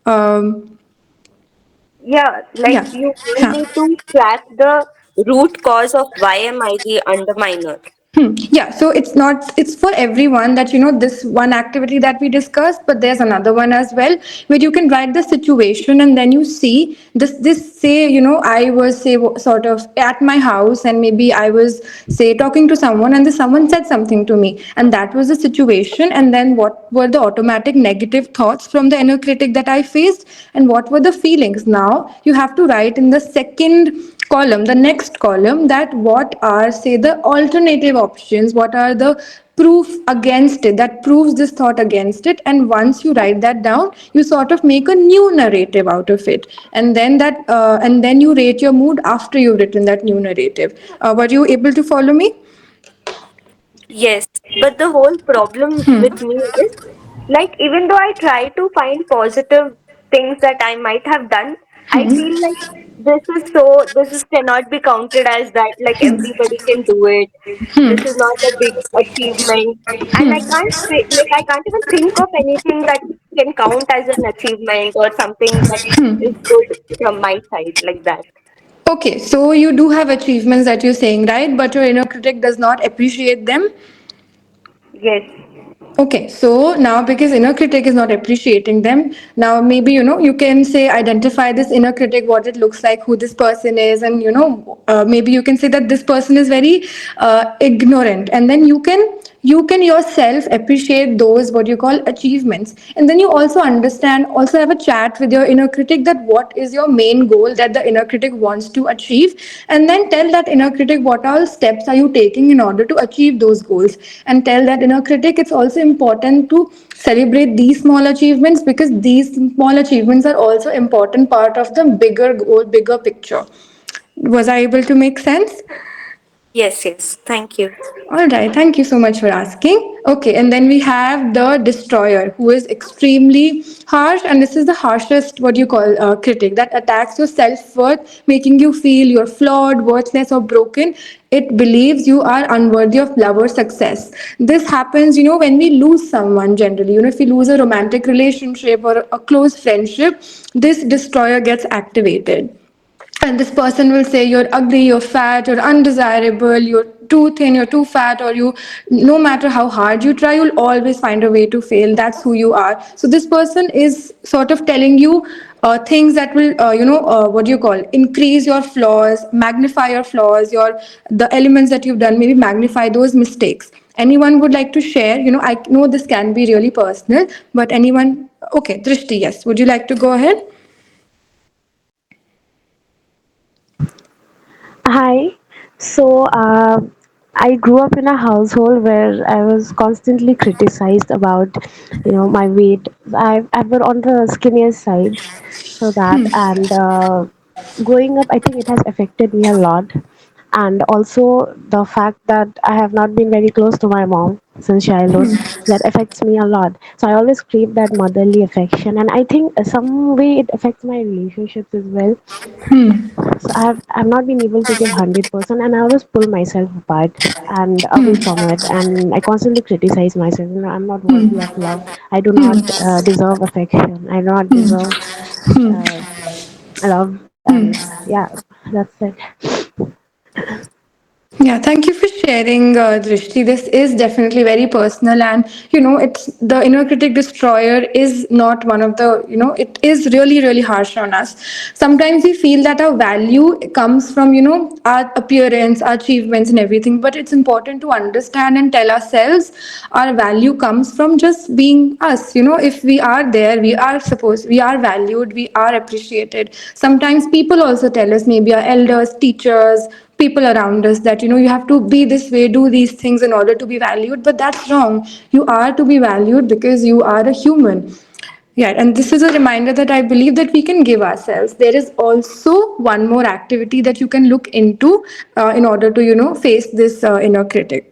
S2: Um,
S9: Yeah, like
S2: yeah.
S9: you want
S2: Huh.
S9: me to track the root cause of why am I the underminer.
S2: Yeah, so it's for everyone that this one activity that we discussed, but there's another one as well where you can write the situation and then you see this say I was say sort of at my house and maybe I was say talking to someone and someone said something to me and that was the situation, and then what were the automatic negative thoughts from the inner critic that I faced and what were the feelings. Now you have to write in the second column, the next column, that what are say the alternative options, what are the proof against it that proves this thought against it, and once you write that down you sort of make a new narrative out of it, and then you rate your mood after you've written that new narrative. Were you able to follow me?
S9: Yes, but the whole problem with me is Like, even though I try to find positive things that I might have done, I feel like this is cannot be counted as that, like everybody can do it. This is not a big achievement. And I can't even think of anything that can count as an achievement or something that is good from my side, like that.
S2: Okay, so you do have achievements that you're saying, right? But your inner critic does not appreciate them.
S9: Yes.
S2: Okay, so now because inner critic is not appreciating them, now maybe you can say identify this inner critic, what it looks like, who this person is, and maybe you can say that this person is very ignorant, and then you can yourself appreciate those what you call achievements, and then you also understand, also have a chat with your inner critic that what is your main goal that the inner critic wants to achieve, and then tell that inner critic what all steps are you taking in order to achieve those goals, and tell that inner critic it's also important to celebrate these small achievements because these small achievements are also important part of the bigger goal, bigger picture. Was I able to make sense?
S9: Yes, yes. Thank you.
S2: All right, thank you so much for asking. Okay, and then we have the destroyer, who is extremely harsh, and this is the harshest what you call critic that attacks your self worth, making you feel you're flawed, worthless, or broken. It believes you are unworthy of love or success. This happens, when we lose someone generally. If we lose a romantic relationship or a close friendship, this destroyer gets activated, and this person will say you're ugly, you're fat, you're undesirable, you're too thin, you're too fat, or you, no matter how hard you try, you'll always find a way to fail. That's who you are. So this person is sort of telling you things that will what do you call, increase your flaws, magnify your flaws, your the elements that you've done, maybe magnify those mistakes. Anyone would like to share? I know this can be really personal, but anyone? Okay, Drishti, yes, would you like to go ahead?
S6: Hi. So, I grew up in a household where I was constantly criticized about, my weight. I've been on the skinnier side, so that, and growing up, I think it has affected me a lot. And also the fact that I have not been very close to my mom since childhood, that affects me a lot. So I always crave that motherly affection, and I think some way it affects my relationships as well. So I've not been able to give 100%, and I always pull myself apart and away from it, and I constantly criticize myself. I'm not worthy of love. I do not deserve affection. I do not deserve uh, love, and yeah, that's it.
S2: Yeah, thank you for sharing, Drishti. This is definitely very personal, and it's the inner critic destroyer is not one of the, it is really, really harsh on us. Sometimes we feel that our value comes from, our appearance, our achievements, and everything, but it's important to understand and tell ourselves our value comes from just being us. If we are there, we are valued, we are appreciated. Sometimes people also tell us, maybe our elders, teachers, people around us, that you have to be this way, do these things in order to be valued, but that's wrong. You are to be valued because you are a human. Yeah, and this is a reminder that I believe that we can give ourselves. There is also one more activity that you can look into in order to face this inner critic.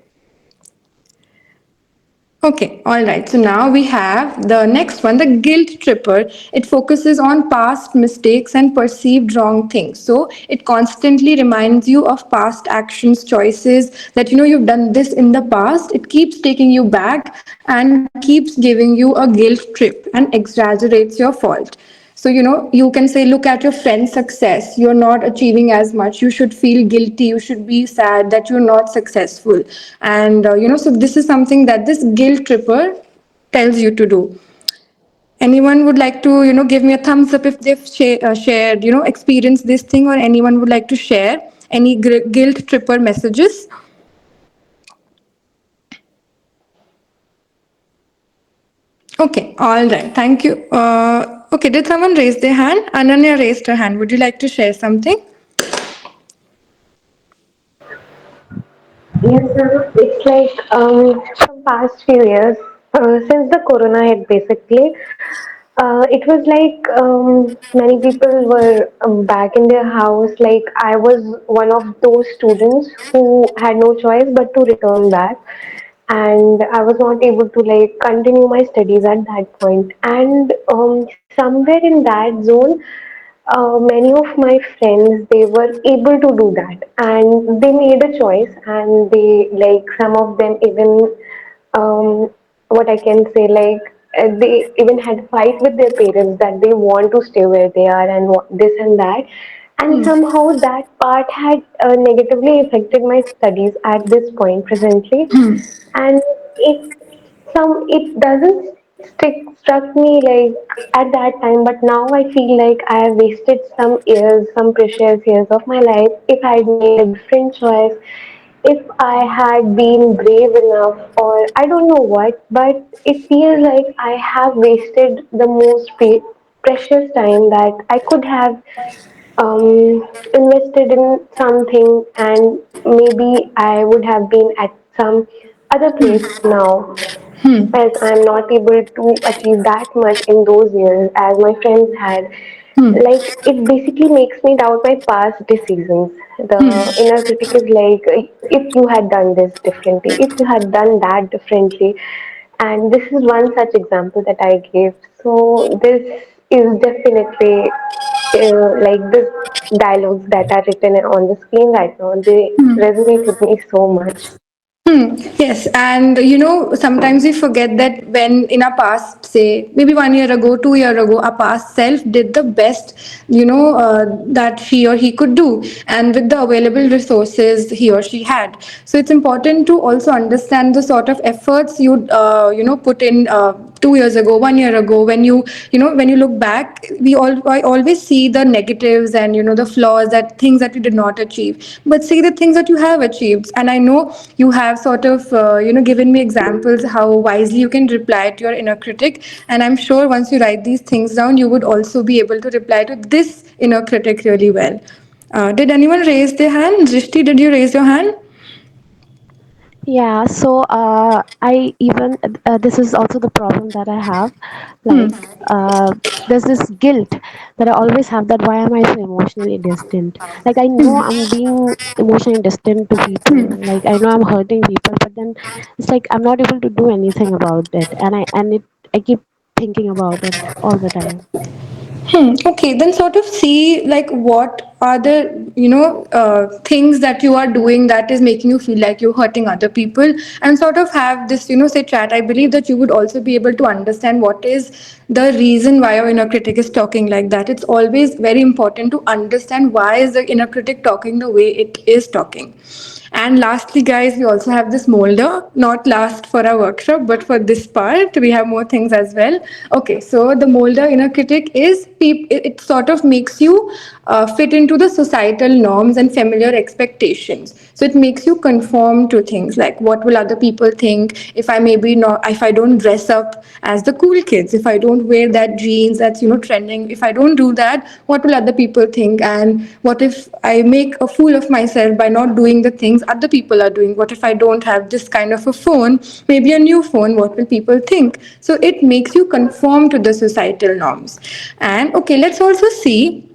S2: Okay, all right. So now we have the next one, the guilt tripper. It focuses on past mistakes and perceived wrong things. So it constantly reminds you of past actions, choices that you've done this in the past. It keeps taking you back and keeps giving you a guilt trip and exaggerates your fault. So you can say, look at your friend's success, you're not achieving as much, you should feel guilty, you should be sad that you're not successful. And so this is something that this guilt tripper tells you to do. Anyone would like to give me a thumbs up if they've shared, experienced this thing, or anyone would like to share any guilt tripper messages? Okay, all right, thank you. Okay, did someone raise their hand? Ananya raised her hand. Would you like to share something?
S6: Yes, sir. It's like from past few years, since the corona hit, basically, it was like many people were back in their house. Like I was one of those students who had no choice but to return back. and I was not able to like continue my studies at that point. And somewhere in that zone, many of my friends, they were able to do that, and they made a choice, and they like some of them even what I can say, like they even had fight with their parents that they want to stay where they are and this and that, and somehow that part had negatively affected my studies at this point presently, and it doesn't struck me like at that time, but now I feel like I have wasted some years, some precious years of my life. If I had made a different choice, if I had been brave enough, or I don't know what, but it feels like I have wasted the most precious time that I could have invested in something, and maybe I would have been at some other place now, as I'm not able to achieve that much in those years as my friends had. Like it basically makes me doubt my past decisions. The inner critic is like, if you had done this differently, if you had done that differently, and this is one such example that I gave. So this is definitely like this dialogues that are written on the screen right now. They resonate with me so much.
S2: Yes, and sometimes we forget that when in our past, say maybe 1 year ago, 2 year ago, our past self did the best, that she or he could do, and with the available resources he or she had. So it's important to also understand the sort of efforts you put in 2 years ago, 1 year ago. When you look back, I always see the negatives and the flaws, that things that you did not achieve, but see the things that you have achieved. And I know you have sort of given me examples how wisely you can reply to your inner critic, and I'm sure once you write these things down, you would also be able to reply to this inner critic really well. Did anyone raise their hand? Drishti, did you raise your hand?
S10: Yeah, so I even this is also the problem that I have. Like, there's this guilt that I always have, that why am I so emotionally distant? Like, I know I'm being emotionally distant to people. Like, I know I'm hurting people, but then it's like I'm not able to do anything about it, and I keep thinking about it all the time.
S2: Okay, then sort of see like what are the things that you are doing that is making you feel like you're hurting other people, and sort of have this say chat. I believe that you would also be able to understand what is the reason why your inner critic is talking like that. It's always very important to understand why is the inner critic talking the way it is talking. And lastly, guys, we also have this molder, not last for our workshop, but for this part, we have more things as well. Okay, so the molder inner critic is, it sort of makes you fit into the societal norms and familiar expectations. So it makes you conform to things like what will other people think if I maybe not, if I don't dress up as the cool kids, if I don't wear that jeans that's trending, if I don't do that, what will other people think? And what if I make a fool of myself by not doing the things other people are doing? What if I don't have this kind of a phone, maybe a new phone? What will people think? So it makes you conform to the societal norms. And okay, let's also see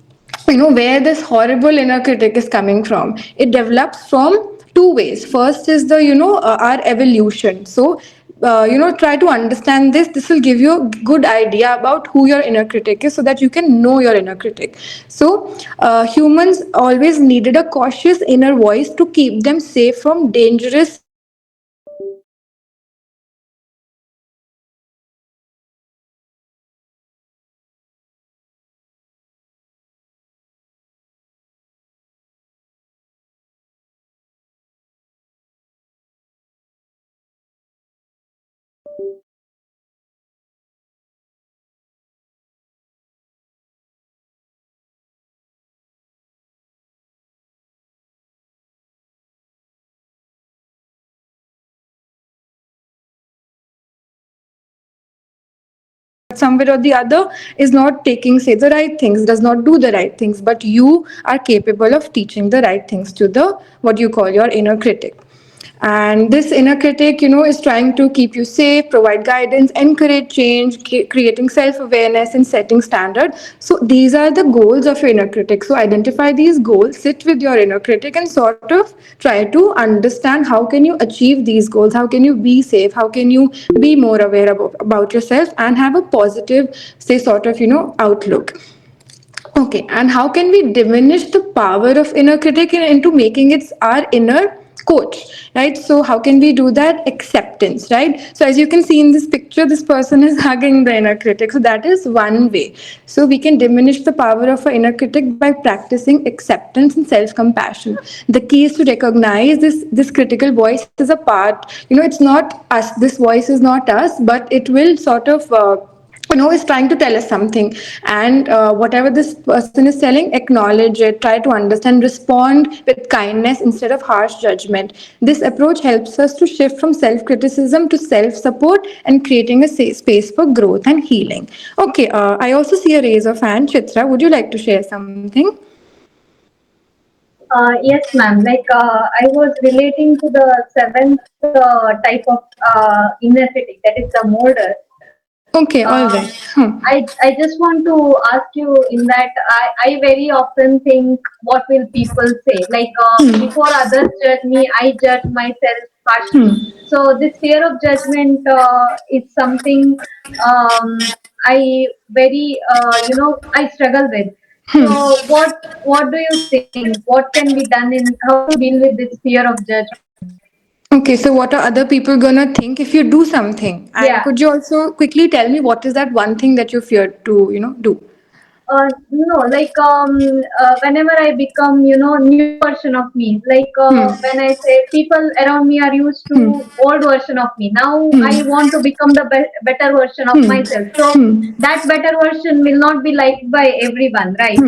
S2: where this horrible inner critic is coming from. It develops from two ways. First is the our evolution. So try to understand this will give you a good idea about who your inner critic is, so that you can know your inner critic. So humans always needed a cautious inner voice to keep them safe from dangerous somewhere or the other is not taking, say, the right things, does not do the right things, but you are capable of teaching the right things to the what you call your inner critic. And this inner critic, is trying to keep you safe, provide guidance, encourage change, creating self awareness, and setting standard. So these are the goals of your inner critic. So identify these goals, sit with your inner critic, and sort of try to understand how can you achieve these goals, how can you be safe, how can you be more aware about yourself, and have a positive, say, sort of, outlook. Okay, and how can we diminish the power of inner critic into making it our inner coach, right? So how can we do that? Acceptance, right? So as you can see in this picture, this person is hugging the inner critic. So that is one way. So we can diminish the power of our inner critic by practicing acceptance and self-compassion. The key is to recognize this critical voice as a part. It's not us. This voice is not us, but it will sort of is trying to tell us something, and whatever this person is telling, acknowledge it, try to understand, respond with kindness instead of harsh judgment. This approach helps us to shift from self criticism to self support and creating a safe space for growth and healing. Okay, I also see a raise of hand. Chitra, would you like to share something?
S5: Yes, ma'am. Like I was relating to the seventh type of inner critic, that is the molder.
S2: Okay, all right.
S5: I just want to ask you in that I very often think what will people say, like before others judge me, I judge myself harshly. So this fear of judgment is something I very I struggle with. So what do you think? What can be done in how to deal with this fear of judgment?
S2: Okay, so what are other people gonna think if you do something? And
S5: Yeah.
S2: could you also quickly tell me what is that one thing that you fear to, do?
S5: No, like whenever I become, new version of me, like when I say people around me are used to old version of me. Now I want to become the better version of myself. So that better version will not be liked by everyone, right?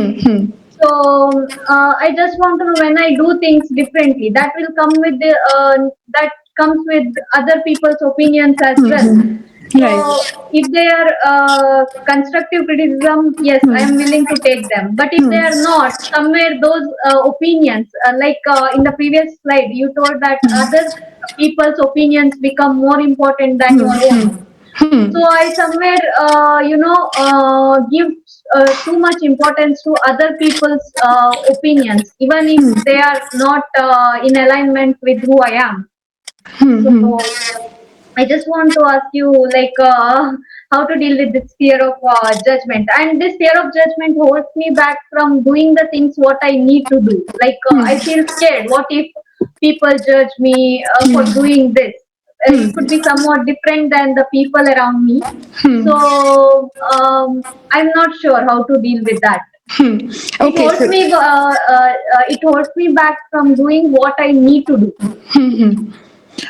S5: So I just want to know when I do things differently, that will come with that comes with other people's opinions as well.
S2: Right.
S5: So if they are constructive criticism, yes, I am willing to take them. But if they are not, somewhere those opinions, like in the previous slide, you told that other people's opinions become more important than your own. So I somewhere, give too much importance to other people's opinions, even if they are not in alignment with who I am. So I just want to ask you, like, how to deal with this fear of judgment. And this fear of judgment holds me back from doing the things what I need to do. Like, I feel scared. What if people judge me for doing this? It could be somewhat different than the people around me. So, I'm not sure how to deal with that. It
S2: Okay,
S5: holds
S2: so
S5: me. It holds me back from doing what I need to do.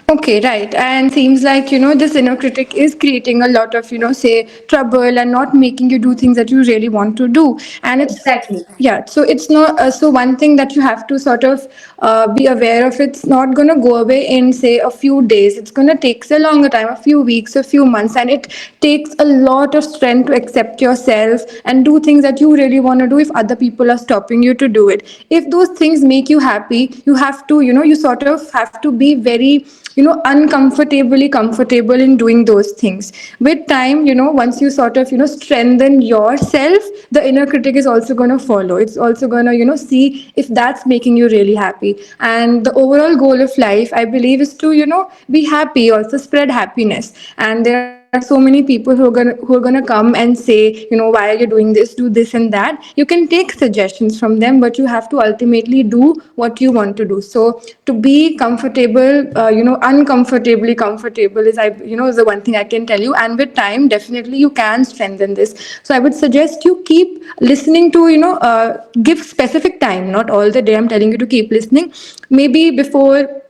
S2: okay, right. And seems like, this inner critic is creating a lot of, say, trouble and not making you do things that you really want to do. And it's,
S5: Exactly.
S2: yeah, so it's not, so one thing that you have to sort of be aware of, it's not going to go away in, say, a few days. It's going to take a longer time, a few weeks, a few months. And it takes a lot of strength to accept yourself and do things that you really want to do if other people are stopping you to do it. If those things make you happy, you have to, you sort of have to be very uncomfortably comfortable in doing those things. With time, once you sort of strengthen yourself, the inner critic is also going to follow. It's also going to see if that's making you really happy. And the overall goal of life, I believe, is to be happy, also spread happiness. And there are so many people who are gonna come and say, why are you doing this, do this and that. You can take suggestions from them, but you have to ultimately do what you want to do. So to be comfortable, uncomfortably comfortable is, is the one thing I can tell you. And with time, definitely you can strengthen this. So I would suggest you keep listening to, give specific time, not all the day. I'm telling you to keep listening. Maybe before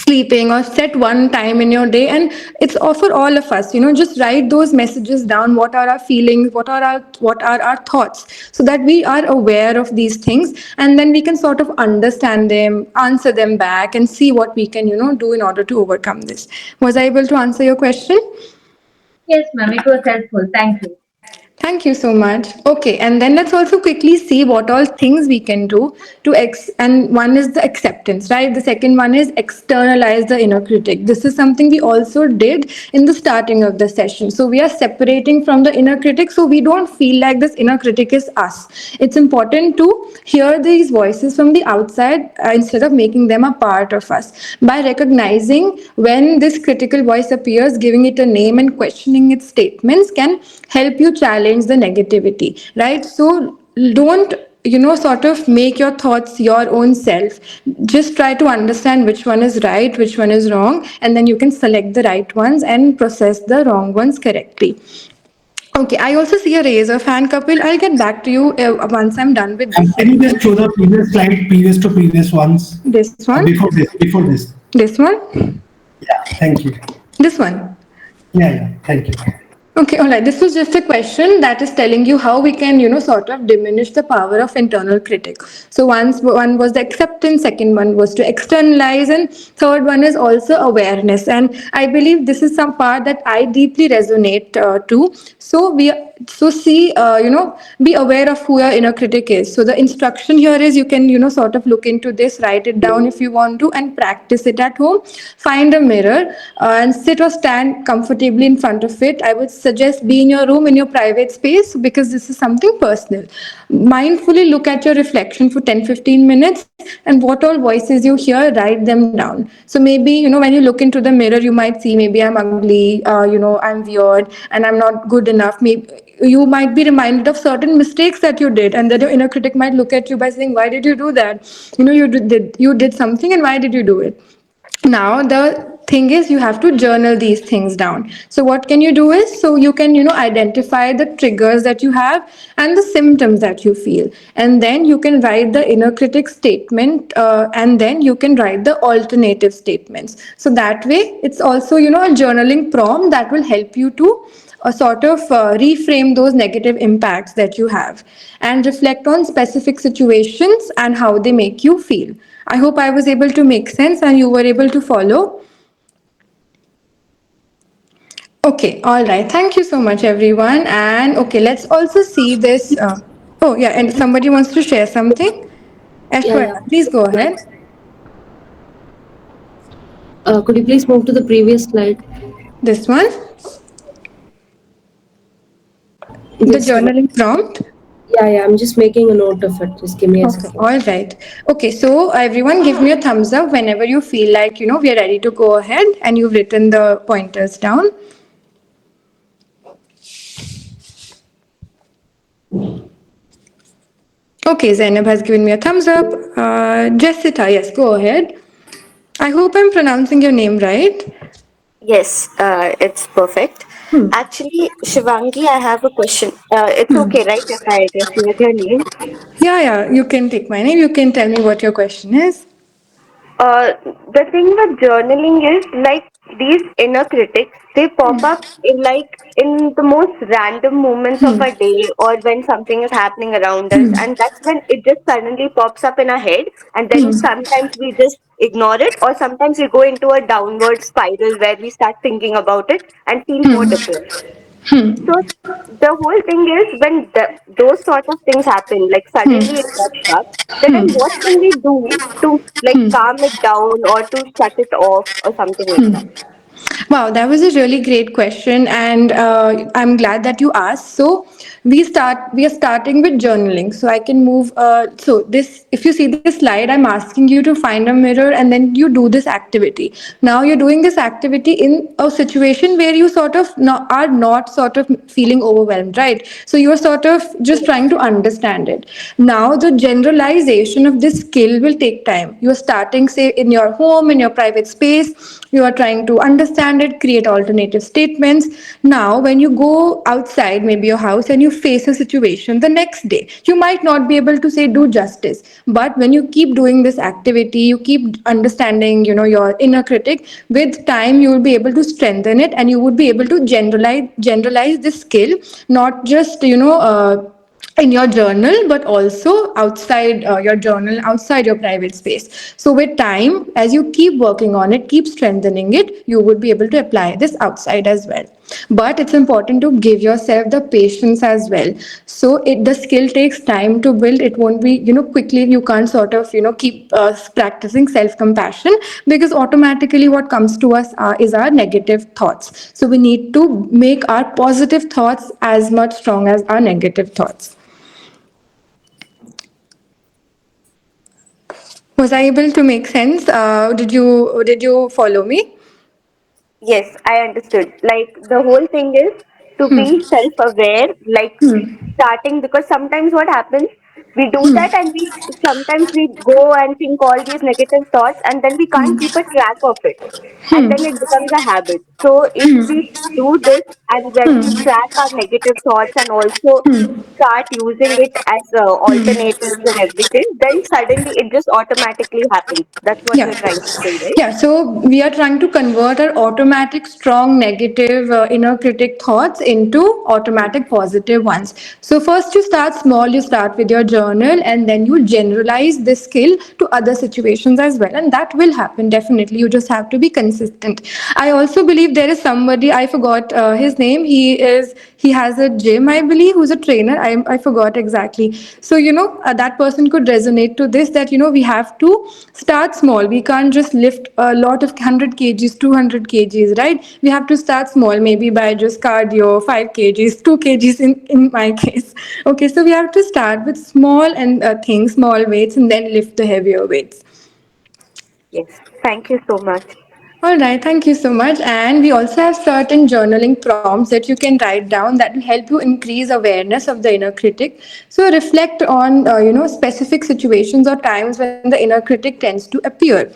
S2: sleeping, or set one time in your day, and it's for all of us, just write those messages down. What are our feelings, what are our thoughts, so that we are aware of these things, and then we can sort of understand them, answer them back, and see what we can do in order to overcome this. Was I able to answer your question?
S5: Yes, ma'am. It was helpful. Thank you.
S2: Thank you so much. Okay, and then let's also quickly see what all things we can do and one is the acceptance, right? The second one is externalize the inner critic. This is something we also did in the starting of the session. So we are separating from the inner critic so we don't feel like this inner critic is us. It's important to hear these voices from the outside instead of making them a part of us. By recognizing when this critical voice appears, giving it a name and questioning its statements can help you challenge the negativity, right? So don't sort of make your thoughts your own self. Just try to understand which one is right, which one is wrong, and then you can select the right ones and process the wrong ones correctly. Okay, I also see a raise of hand, Kapil. I'll get back to you once I'm done with this
S4: Can you
S2: segment.
S4: just show the previous slide, previous to previous ones?
S2: This one,
S4: Before this.
S2: this one,
S4: Yeah, thank you.
S2: this one.
S4: Yeah, thank you.
S2: Okay, all right. This was just a question that is telling you how we can, sort of diminish the power of internal critic. So once one was the acceptance, second one was to externalize, and third one is also awareness. And I believe this is some part that I deeply resonate to. So see, be aware of who your inner critic is. So the instruction here is you can, sort of look into this, write it down if you want to, and practice it at home. Find a mirror and sit or stand comfortably in front of it. I would suggest be in your room, in your private space, because this is something personal. Mindfully look at your reflection for 10-15 minutes, and what all voices you hear, write them down. So maybe, when you look into the mirror, you might see maybe I'm ugly, I'm weird, and I'm not good enough. Maybe you might be reminded of certain mistakes that you did, and then your inner critic might look at you by saying, why did you do that? You did something, and why did you do it? Now the thing is you have to journal these things down. So what can you do is, so you can identify the triggers that you have and the symptoms that you feel, and then you can write the inner critic statement, and then you can write the alternative statements. So that way it's also a journaling prompt that will help you to sort of reframe those negative impacts that you have and reflect on specific situations and how they make you feel. I hope I was able to make sense and you were able to follow. Okay, all right. Thank you so much, everyone. And okay, let's also see this. Oh, yeah, and somebody wants to share something.
S8: Yeah.
S2: Ashwarya, please go ahead.
S8: Could you please move to the previous slide?
S2: This one, the journaling prompt.
S8: Yeah, I'm just making a note of it. Just give me a
S2: Okay,
S8: second.
S2: all right. Okay, so everyone give me a thumbs up whenever you feel like, we are ready to go ahead and you've written the pointers down. Okay, Zainab has given me a thumbs up. Jessica, yes, go ahead. I hope I'm pronouncing your name right.
S9: Yes, it's perfect. Actually, Shivangi, I have a question. It's okay, right, if I address you with your name?
S2: Yeah, you can take my name. You can tell me what your question is.
S9: The thing with journaling is like these inner critics, they pop up in the most random moments of a day or when something is happening around us, and that's when it just suddenly pops up in our head, and then sometimes we just ignore it, or sometimes we go into a downward spiral where we start thinking about it and feel more depressed. So the whole thing is when those sort of things happen, like suddenly it pops up, then what can we do to like calm it down or to shut it off or something like that?
S2: Wow, that was a really great question, and I'm glad that you asked. So we are starting with journaling. So I can move. So this, if you see this slide, I'm asking you to find a mirror, and then you do this activity. Now you're doing this activity in a situation where you sort of are not sort of feeling overwhelmed, right? So you're sort of just trying to understand it. Now the generalization of this skill will take time. You're starting, say, in your home, in your private space. You are trying to understand it, create alternative statements. Now when you go outside maybe your house and you face a situation the next day, you might not be able to say do justice, but when you keep doing this activity, you keep understanding your inner critic. With time you will be able to strengthen it, and you would be able to generalize this skill, not just in your journal but also outside your journal, outside your private space. So with time, as you keep working on it, keep strengthening it, you would be able to apply this outside as well. But it's important to give yourself the patience as well. So the skill takes time to build. It won't be, quickly. You can't sort of, keep practicing self compassion, because automatically what comes to us is our negative thoughts. So we need to make our positive thoughts as much strong as our negative thoughts. Was I able to make sense? Did you follow me?
S9: Yes, I understood. Like the whole thing is to be self-aware, like starting, because sometimes what happens, we do that and we sometimes we go and think all these negative thoughts and then we can't keep a track of it, and then it becomes a habit. So if we do this and when we track our negative thoughts and also start using it as alternatives and everything, then suddenly it just automatically happens. That's what
S2: Yeah.
S9: you're trying to say, right?
S2: Yeah, so we are trying to convert our automatic, strong, negative inner critic thoughts into automatic, positive ones. So, first, you start small, you start with your journal, and then you generalize this skill to other situations as well. And that will happen definitely. You just have to be consistent. I also believe there is somebody, I forgot his name. He has a gym, I believe, who's a trainer. I forgot exactly. So, that person could resonate to this, that, we have to start small. We can't just lift a lot of 100 kgs, 200 kgs, right? We have to start small, maybe by just cardio, 5 kgs, 2 kgs in my case. Okay, so we have to start with small and things, small weights, and then lift the heavier weights.
S9: Yes. Thank you so much.
S2: All right, thank you so much. And we also have certain journaling prompts that you can write down that will help you increase awareness of the inner critic. So reflect on, specific situations or times when the inner critic tends to appear.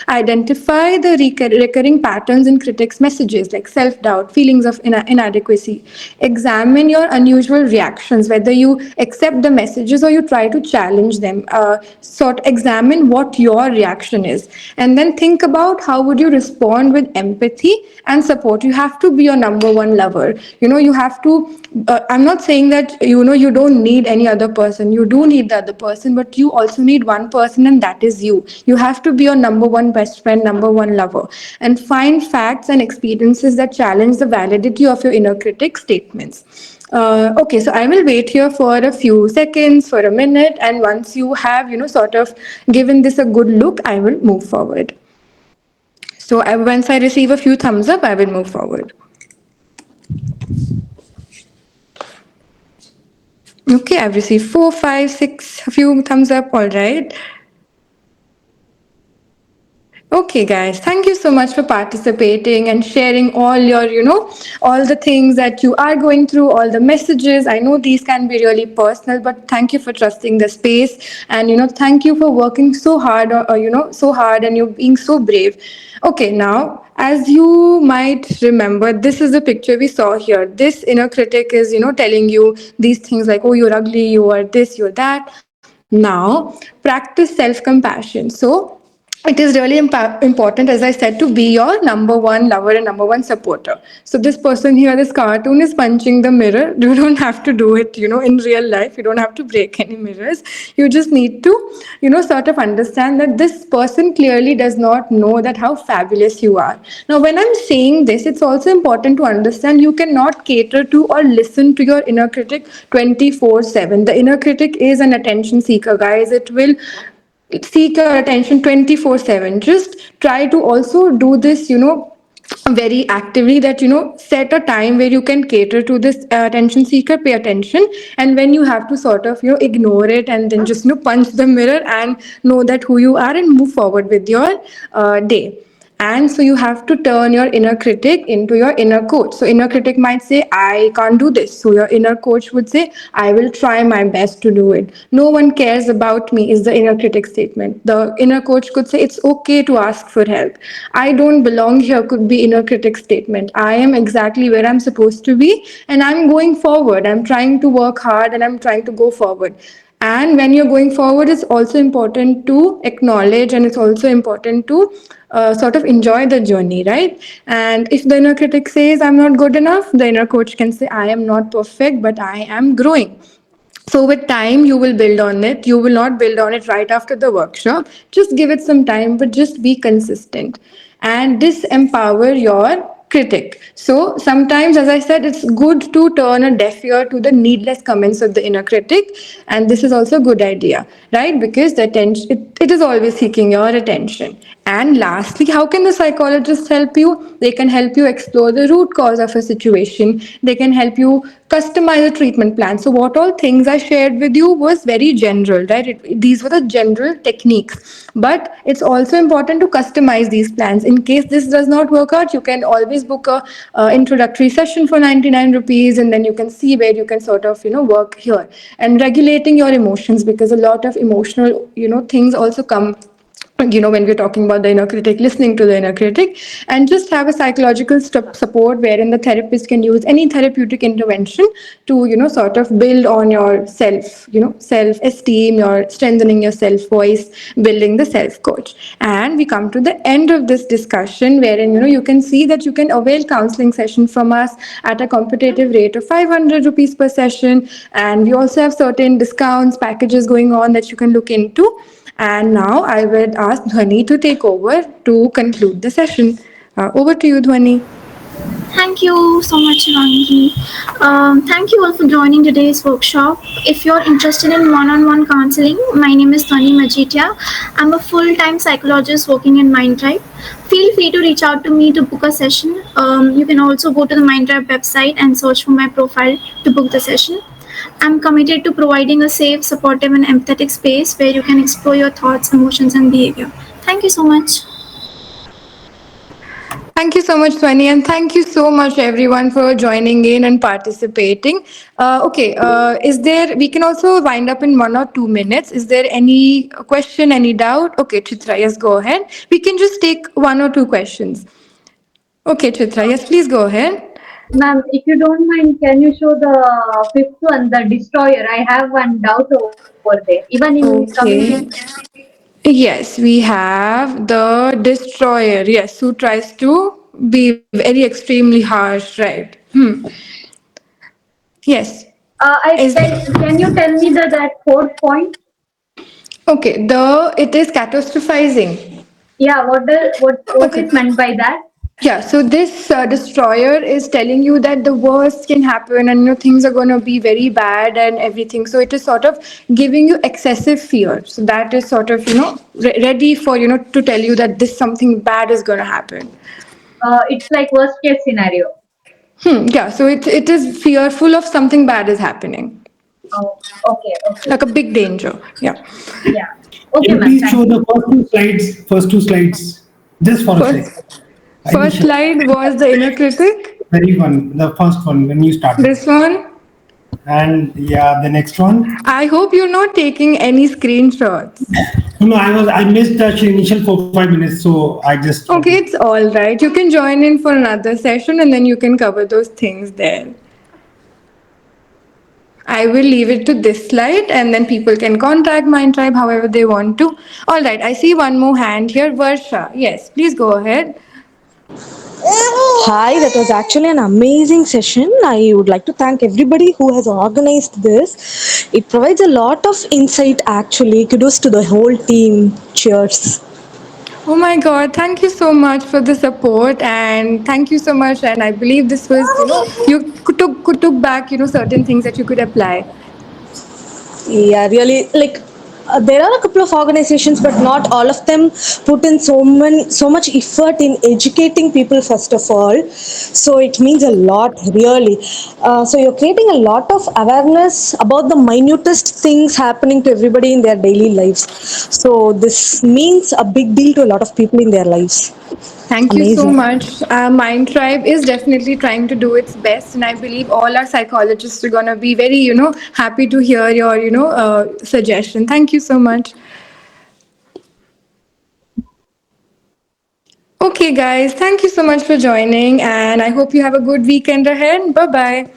S2: Identify the recurring patterns in critics' messages like self-doubt, feelings of inadequacy. Examine your unusual reactions, whether you accept the messages or you try to challenge them. Examine what your reaction is, and then think about how would you respond with empathy and support. You have to be your number one lover. You have to. I'm not saying that you don't need any other person. You do need the other person, but you also need one person, and that is you. You have to be your number one best friend, number one lover, and find facts and experiences that challenge the validity of your inner critic statements. Okay, so I will wait here for a few seconds, for a minute, and once you have, sort of given this a good look, I will move forward. So once I receive a few thumbs up, I will move forward. Okay, I've received 4, 5, 6, a few thumbs up. All right. Okay, guys, thank you so much for participating and sharing all your, all the things that you are going through, all the messages. I know these can be really personal, but thank you for trusting the space. And, thank you for working so hard, so hard, and you being so brave. Okay, now, as you might remember, this is the picture we saw here. This inner critic is, telling you these things like, oh, you're ugly, you are this, you're that. Now, practice self compassion. So, it is really important, as I said, to be your number one lover and number one supporter. So this person here, this cartoon is punching the mirror. You don't have to do it, in real life. You don't have to break any mirrors. You just need to, sort of understand that this person clearly does not know that how fabulous you are. Now, when I'm saying this, it's also important to understand you cannot cater to or listen to your inner critic 24/7. The inner critic is an attention seeker, guys. It will seek your attention 24/7. Just try to also do this, very actively, that set a time where you can cater to this attention seeker, pay attention, and when you have to sort of ignore it, and then just punch the mirror and know that who you are and move forward with your day. And so you have to turn your inner critic into your inner coach. So inner critic might say, I can't do this. So your inner coach would say, I will try my best to do it. No one cares about me is the inner critic statement. The inner coach could say, it's okay to ask for help. I don't belong here could be inner critic statement. I am exactly where I'm supposed to be, and I'm going forward. I'm trying to work hard and I'm trying to go forward. And when you're going forward, it's also important to acknowledge, and it's also important to sort of enjoy the journey, right? And if the inner critic says, I'm not good enough, the inner coach can say, I am not perfect, but I am growing. So with time, you will build on it. You will not build on it right after the workshop. Just give it some time, but just be consistent and disempower your critic. So sometimes, as I said, it's good to turn a deaf ear to the needless comments of the inner critic, and this is also a good idea, right? Because the attention it is always seeking your attention. And lastly, how can the psychologist help you? They can help you explore the root cause of a situation. They can help you customize a treatment plan. So what all things I shared with you was very general, right? These were the general techniques, but it's also important to customize these plans. In case this does not work out, you can always book a introductory session for 99 rupees, and then you can see where you can sort of work here. And regulating your emotions, because a lot of emotional things also come when we're talking about the inner critic, listening to the inner critic. And just have a psychological support wherein the therapist can use any therapeutic intervention to sort of build on your self esteem, your strengthening your self voice, building the self coach. And we come to the end of this discussion, wherein you can see that you can avail counseling session from us at a competitive rate of 500 rupees per session. And we also have certain discounts packages going on that you can look into. And now I would ask Dhwani to take over to conclude the session. Over to you, Dhwani.
S1: Thank you so much, Rangi. Thank you all for joining today's workshop. If you're interested in one-on-one counseling, my name is Tani Majitia. I'm a full-time psychologist working in Mindtribe. Feel free to reach out to me to book a session. You can also go to the Mindtribe website and search for my profile to book the session. I'm committed to providing a safe, supportive, and empathetic space where you can explore your thoughts, emotions, and behavior. Thank you so much.
S2: Thank you so much, Swani, and thank you so much, everyone, for joining in and participating. Is there? We can also wind up in 1 or 2 minutes. Is there any question, any doubt? Okay, Chitra, yes, go ahead. We can just take 1 or 2 questions. Okay, Chitra, yes, please go ahead.
S5: Ma'am, if you don't mind, can you show the fifth one, the destroyer? I have one doubt over there. Even in communication.
S2: Okay. Yes, we have the destroyer. Yes, who tries to be very extremely harsh, right? Yes.
S5: I
S2: Is
S5: can you tell me that fourth point?
S2: okay. It is catastrophizing.
S5: Yeah, what
S2: Okay.
S5: is meant by that?
S2: Yeah. So this destroyer is telling you that the worst can happen, and things are going to be very bad and everything. So it is sort of giving you excessive fear. So that is sort of ready for to tell you that this something bad is going to happen.
S5: It's like worst case scenario.
S2: Yeah, so it is fearful of something bad is happening,
S5: Oh, okay, okay.
S2: like a big danger. Yeah.
S5: Yeah.
S4: Can
S5: Okay,
S4: you
S5: ma'am.
S4: please
S5: Thank
S4: show
S5: you.
S4: the first two slides, just for a sec?
S2: First,
S4: I will
S2: first
S4: show
S2: slide was the inner critic.
S4: very one, the first one when you started,
S2: This one.
S4: and yeah, the next one.
S2: I hope you're not taking any screenshots.
S4: No, I missed the initial 4 5 minutes, so I just
S2: Okay, it's all right. You can join in for another session and then you can cover those things there. I will leave it to this slide and then people can contact Mindtribe however they want to. All right, I see one more hand here. Varsha, yes, please go ahead.
S3: Hi, that was actually an amazing session. I would like to thank everybody who has organized this. It provides a lot of insight actually. Kudos to the whole team. Cheers.
S2: Oh my God, thank you so much for the support and thank you so much. And I believe this was, you took back, certain things that you could apply.
S3: Yeah, really, like there are a couple of organizations, but not all of them put in so much effort in educating people first of all. So it means a lot, really. So you're creating a lot of awareness about the minutest things happening to everybody in their daily lives. So this means a big deal to a lot of people in their lives.
S2: Thank you so
S3: Amazing.
S2: much. Mind Tribe is definitely trying to do its best, and I believe all our psychologists are gonna be very, happy to hear your, suggestion. Thank you so much. Okay, guys, thank you so much for joining, and I hope you have a good weekend ahead. Bye bye.